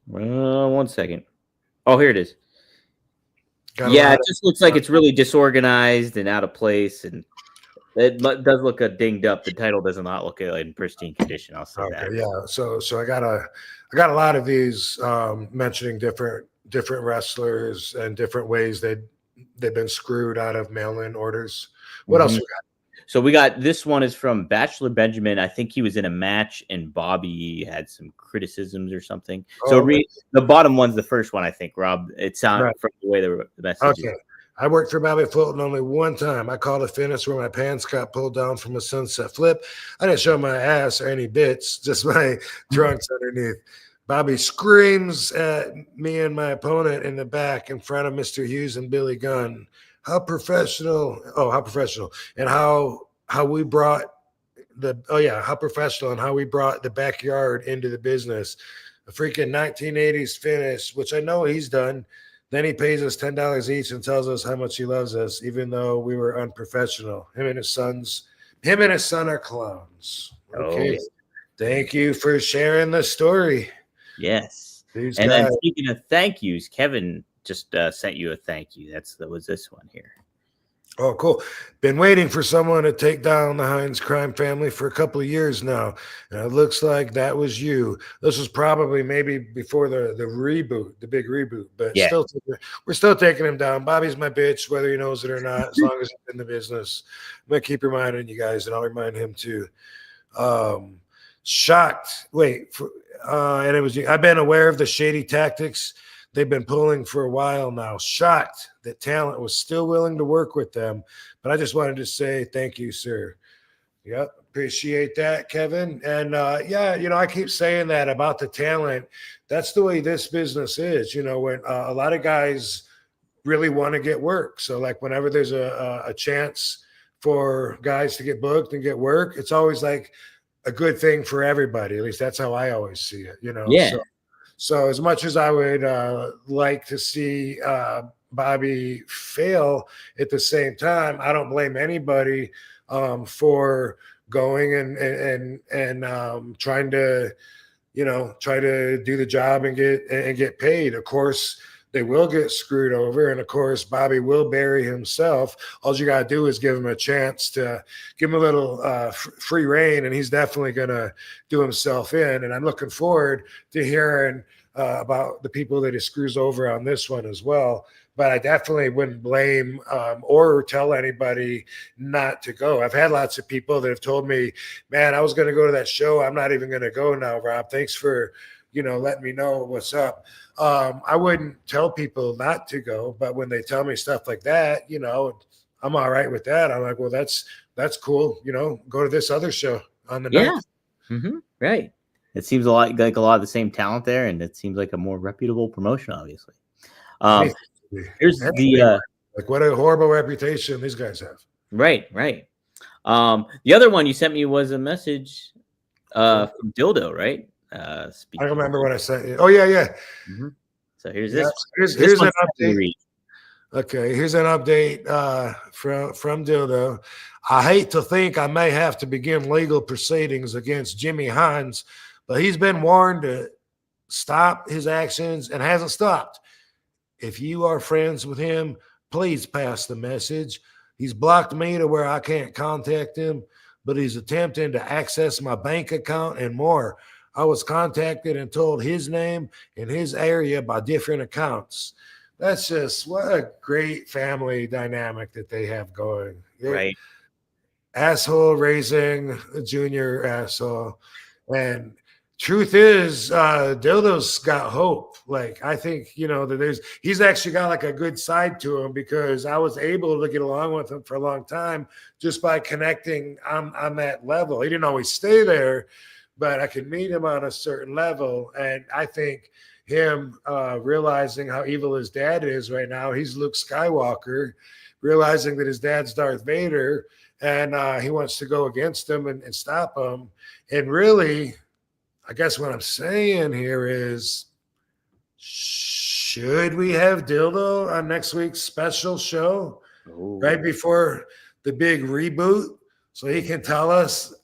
Well, 1 second. Oh, here it is. It just looks like it's really disorganized and out of place, and it does look dinged up. The title does not look in pristine condition. I'll say that. Yeah. So I got a lot of these mentioning different wrestlers and different ways they've been screwed out of mail-in orders. What else you got? So we got this one is from Bachelor Benjamin. I think he was in a match and Bobby had some criticisms or something. So okay. the bottom one's the first one, I think, Rob. It's not Right. from the way the message is. Okay. I worked for Bobby Fulton only one time. I called a finish where my pants got pulled down from a sunset flip. I didn't show my ass or any bits, just my trunks underneath. Bobby screams at me and my opponent in the back in front of Mr. Hughes and Billy Gunn. How professional. Oh, how professional. And how we brought how professional and how we brought the backyard into the business. A freaking 1980s finish, which I know he's done. Then he pays us $10 each and tells us how much he loves us, even though we were unprofessional. Him and his son are clowns. Okay. Oh, yeah. Thank you for sharing the story. Yes. These And guys. then speaking of thank yous, Kevin just sent you a thank you. That was this one here. Oh, cool. Been waiting for someone to take down the Hines crime family for a couple of years now. And it looks like that was you. This was probably maybe before the reboot, the big reboot, but Yeah. we're still taking him down. Bobby's my bitch, whether he knows it or not, as long as he's in the business. I'm going to keep reminding you guys, and I'll remind him too. Shocked. And it was, I've been aware of the shady tactics they've been pulling for a while now. Shocked that talent was still willing to work with them. But I just wanted to say thank you, sir. Yep. Appreciate that, Kevin. And I keep saying that about the talent. That's the way this business is. When a lot of guys really want to get work. So like whenever there's a chance for guys to get booked and get work, it's always like a good thing for everybody. At least that's how I always see it, Yeah. So as much as I would like to see Bobby fail, at the same time, I don't blame anybody for going and trying to, try to do the job and get paid. Of course, they will get screwed over, and of course, Bobby will bury himself. All you got to do is give him a chance to give him a little free reign, and he's definitely going to do himself in. And I'm looking forward to hearing about the people that he screws over on this one as well. But I definitely wouldn't blame or tell anybody not to go. I've had lots of people that have told me, man, I was going to go to that show. I'm not even going to go now, Rob. Thanks for, letting me know what's up. I wouldn't tell people not to go, but when they tell me stuff like that, I'm all right with that. I'm like, well, that's cool. Go to this other show on the night. Mm-hmm. Right. It seems like a lot of the same talent there, and it seems like a more reputable promotion, obviously. Here's the like what a horrible reputation these guys have. Right. The other one you sent me was a message from Dildo, right? I don't remember what I sent you. Oh yeah. Mm-hmm. So here's this. Here's an update. Okay, here's an update from Dildo. I hate to think I may have to begin legal proceedings against Jimmy Hines, but he's been warned to stop his actions and hasn't stopped. If you are friends with him, please pass the message. He's blocked me to where I can't contact him, but he's attempting to access my bank account and more. I was contacted and told his name and his area by different accounts. That's just what a great family dynamic that they have going. Right. Asshole raising a junior asshole. And truth is, Dildo's got hope. Like, I think, that he's actually got like a good side to him, because I was able to get along with him for a long time just by connecting on that level. He didn't always stay there, but I could meet him on a certain level. And I think him realizing how evil his dad is right now, he's Luke Skywalker, realizing that his dad's Darth Vader, and he wants to go against him and stop him. And really, I guess what I'm saying here is, should we have Dildo on next week's special show? Ooh. Right before the big reboot, so he can tell us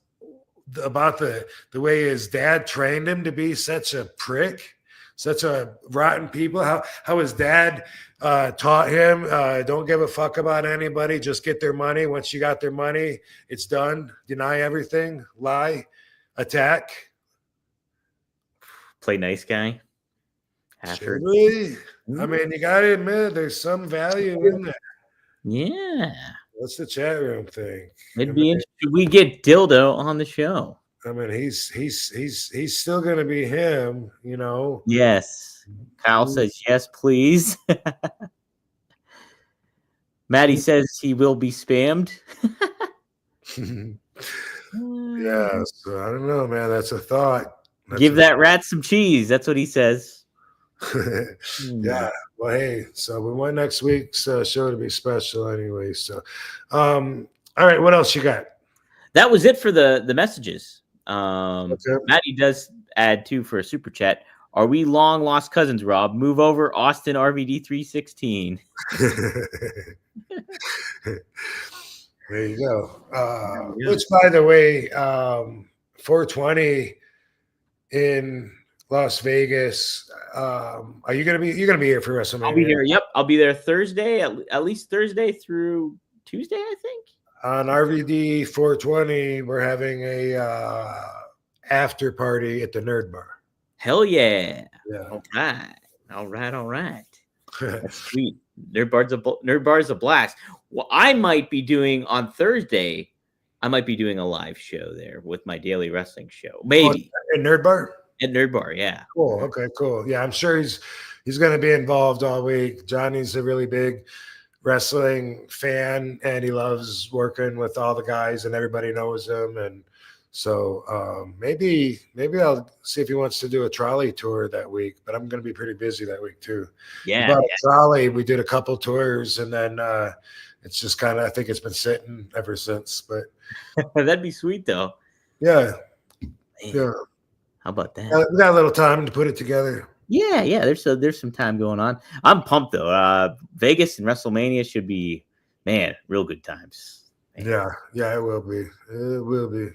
about the way his dad trained him to be such a prick, such a rotten people, how his dad taught him, don't give a fuck about anybody, just get their money. Once you got their money, it's done. Deny everything, lie, attack. Play nice guy. Really? I mean, you got to admit there's some value in that. Yeah. What's the chat room thing? It'd be interesting. We get Dildo on the show. I mean, he's still gonna be him, you know. Yes. Kyle says yes, please. Maddie says he will be spammed. Yeah, so I don't know, man. That's a thought. Give that rat some cheese. That's what he says. Yeah. Well, hey, so we want next week's show to be special anyway. So, all right, what else you got? That was it for the messages. Okay. Maddie does add too for a super chat. Are we long lost cousins, Rob? Move over, Austin RVD 316. There you go. Which, by the way, 420 in Las Vegas. Are you gonna be? You're gonna be here for WrestleMania? I'll be here. Yep, I'll be there Thursday, at least Thursday through Tuesday, I think. On RVD 420, we're having a after party at the Nerd Bar. Hell yeah! Yeah. All right. That's sweet. Nerd Bar's a blast. Well, I might be doing on Thursday. I might be doing a live show there with my daily wrestling show. Maybe at Nerd Bar. At Nerd Bar, yeah. Cool. Okay, cool. Yeah, I'm sure he's going to be involved all week. Johnny's a really big wrestling fan, and he loves working with all the guys, and everybody knows him. And so maybe I'll see if he wants to do a trolley tour that week. But I'm going to be pretty busy that week too. Yeah. Trolley. We did a couple tours, and then it's just kind of, I think it's been sitting ever since. But that'd be sweet though. Yeah. Man. Yeah. How about that? We got a little time to put it together. Yeah. There's some time going on. I'm pumped though. Vegas and WrestleMania should be, man, real good times. Man. Yeah, it will be. It will be.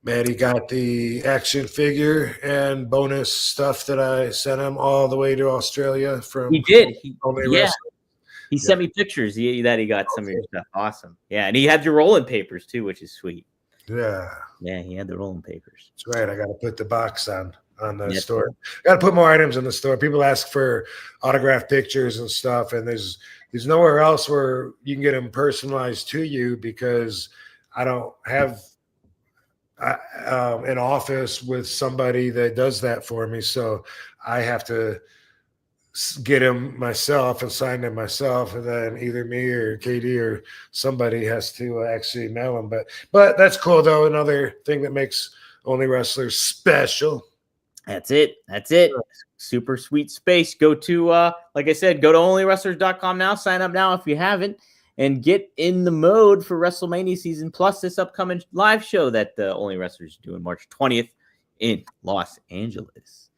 Maddie got the action figure and bonus stuff that I sent him all the way to Australia from. He did. Yeah. He sent me pictures that he got some of your stuff. Awesome. Yeah, and he had your rolling papers too, which is sweet. Yeah. Yeah, he had the rolling papers. That's right. I got to put the box on the store. Got to put more items in the store. People ask for autographed pictures and stuff, and there's nowhere else where you can get them personalized to you because I don't have an office with somebody that does that for me. So I have to get him myself and sign them myself, and then either me or KD or somebody has to actually mail them. But that's cool though. Another thing that makes Only Wrestlers special. That's it. Super sweet space. Go to like I said, go to onlywrestlers.com now. Sign up now if you haven't, and get in the mode for WrestleMania season. Plus this upcoming live show that the Only Wrestlers are doing March 20th in Los Angeles.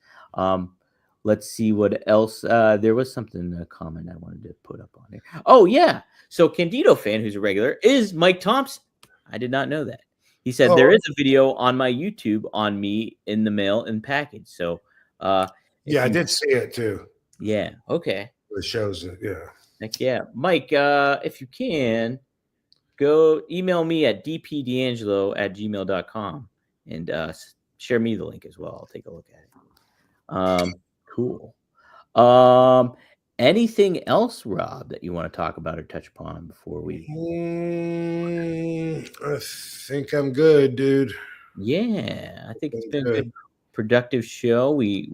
Let's see what else. There was something, a comment I wanted to put up on here. Oh, yeah. So Candido fan, who's a regular, is Mike Thompson. I did not know that. He said there is a video on my YouTube on me in the mail and package. So, I did see it too. Yeah. Okay. It shows it. Yeah. Heck yeah. Mike, if you can, go email me at dpdangelo@gmail.com and share me the link as well. I'll take a look at it. Cool. Anything else, Rob, that you want to talk about or touch upon before we? I think I'm good, dude. Yeah, I think it's been a good, productive show. We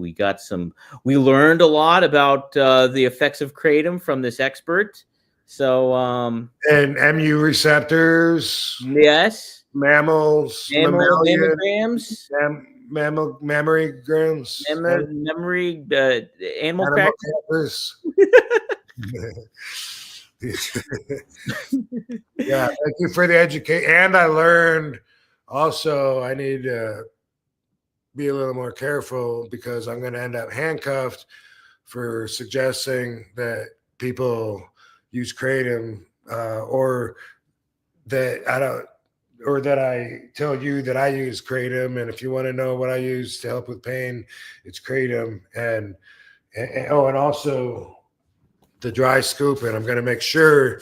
learned a lot about the effects of kratom from this expert. So and MU receptors. Yes. Mammals. Mammograms. Mammograms. Memory. Animal crackers. Yeah, thank you for the education. And I learned also I need to be a little more careful because I'm going to end up handcuffed for suggesting that people use kratom or that I tell you that I use kratom. And if you want to know what I use to help with pain, it's kratom. And also the dry scoop. And I'm going to make sure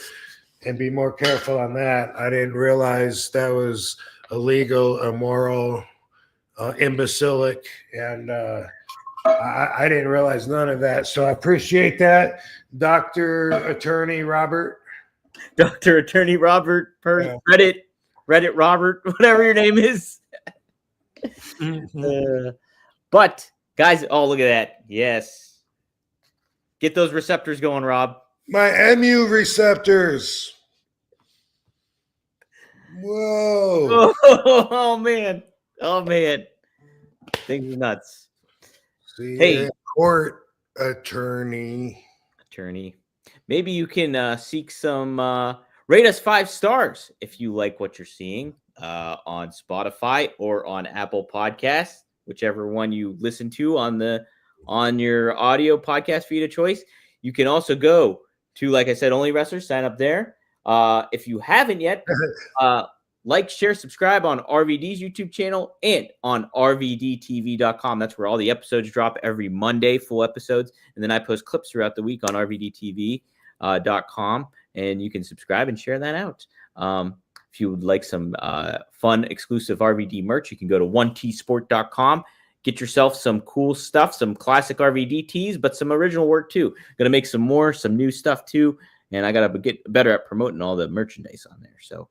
and be more careful on that. I didn't realize that was illegal, immoral, imbecilic. And I didn't realize none of that. So I appreciate that. Dr. Attorney Robert. Dr. Attorney Robert Reddit Robert, whatever your name is. But guys, oh, look at that. Yes. Get those receptors going, Rob. My MU receptors. Whoa. Oh man. Oh man. Things are nuts. See, Hey, court attorney. Maybe you can seek some rate us 5 stars if you like what you're seeing on Spotify or on Apple Podcasts, whichever one you listen to on your audio podcast feed of choice. You can also go to, like I said, Only Wrestlers, sign up there. If you haven't yet, like, share, subscribe on RVD's YouTube channel and on rvdtv.com. That's where all the episodes drop every Monday, full episodes. And then I post clips throughout the week on rvdtv.com, and you can subscribe and share that out. If you would like some fun, exclusive RVD merch, you can go to 1tsport.com. Get yourself some cool stuff, some classic RVD tees, but some original work too. Going to make some new stuff too. And I got to get better at promoting all the merchandise on there. So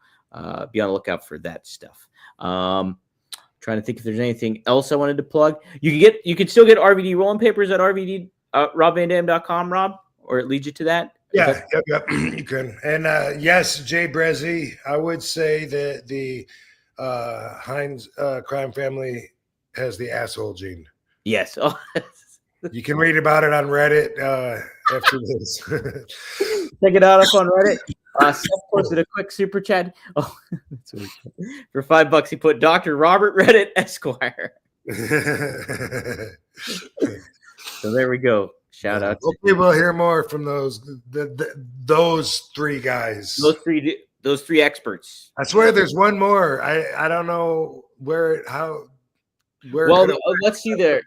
be on the lookout for that stuff. Trying to think if there's anything else I wanted to plug. You can still get RVD rolling papers at robvandam.com, Rob, or it leads you to that. Yeah, yep, you can. And yes, Jay Brezzi, I would say that the Heinz crime family has the asshole gene. Yes. Oh. You can read about it on Reddit after this. Check it out up on Reddit. Seth posted a quick super chat. Oh, for $5, he put Dr. Robert Reddit Esquire. So there we go. Shout out. Hopefully, we'll hear more from those three guys. Those three experts. I swear, there's one more. I don't know where. Well, let's see there.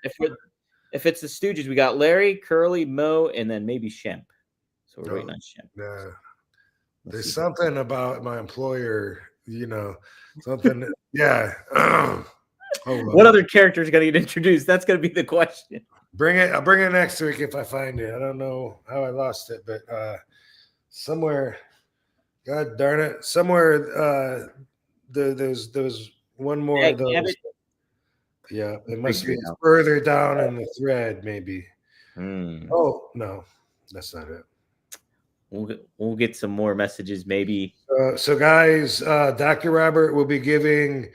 If it's the Stooges, we got Larry, Curly, Mo, and then maybe Shemp. So we're waiting on Shemp. Yeah. There's something about my employer, something. Yeah. What other character is going to get introduced? That's going to be the question. I'll bring it next week if I find it. I don't know how I lost it, but somewhere, God darn it, somewhere there's one more of those. Yeah, it must be further down in the thread, maybe. Oh, no, that's not it. We'll get some more messages, maybe. So guys, Dr. Robert will be giving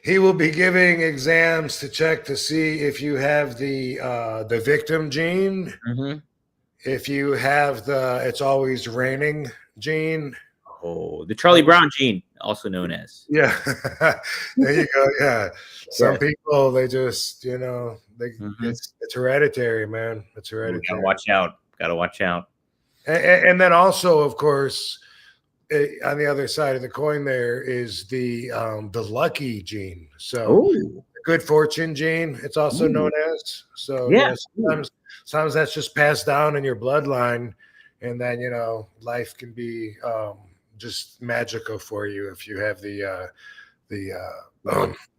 he will be giving exams to check to see if you have the victim gene, if you have the it's always raining gene. Oh, the Charlie Brown gene, also known as. Yeah. There you go. Yeah. Some people, they just, it's hereditary, man. It's hereditary. Gotta watch out. And then also, of course, on the other side of the coin, there is the lucky gene. So the good fortune gene, it's also known as. So sometimes that's just passed down in your bloodline, and then life can be just magical for you if you have the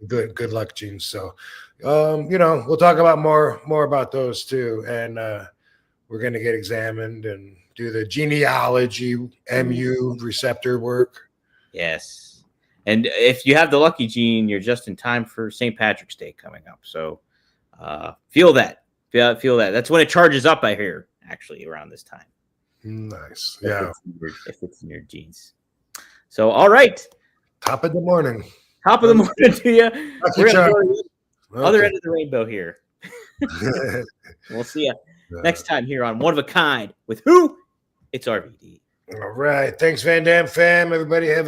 good luck genes. So we'll talk about more about those too, and we're going to get examined and do the genealogy MU receptor work. Yes, and if you have the lucky gene, you're just in time for St. Patrick's Day coming up. So feel that. That's when it charges up, I hear, actually around this time. Nice. Yeah. If it's in your genes. So, all right. Top of the morning to you. We're going to go other end of the rainbow here. We'll see you next time here on One of a Kind with who? It's RVD. All right. Thanks, Van Dam fam. Everybody have a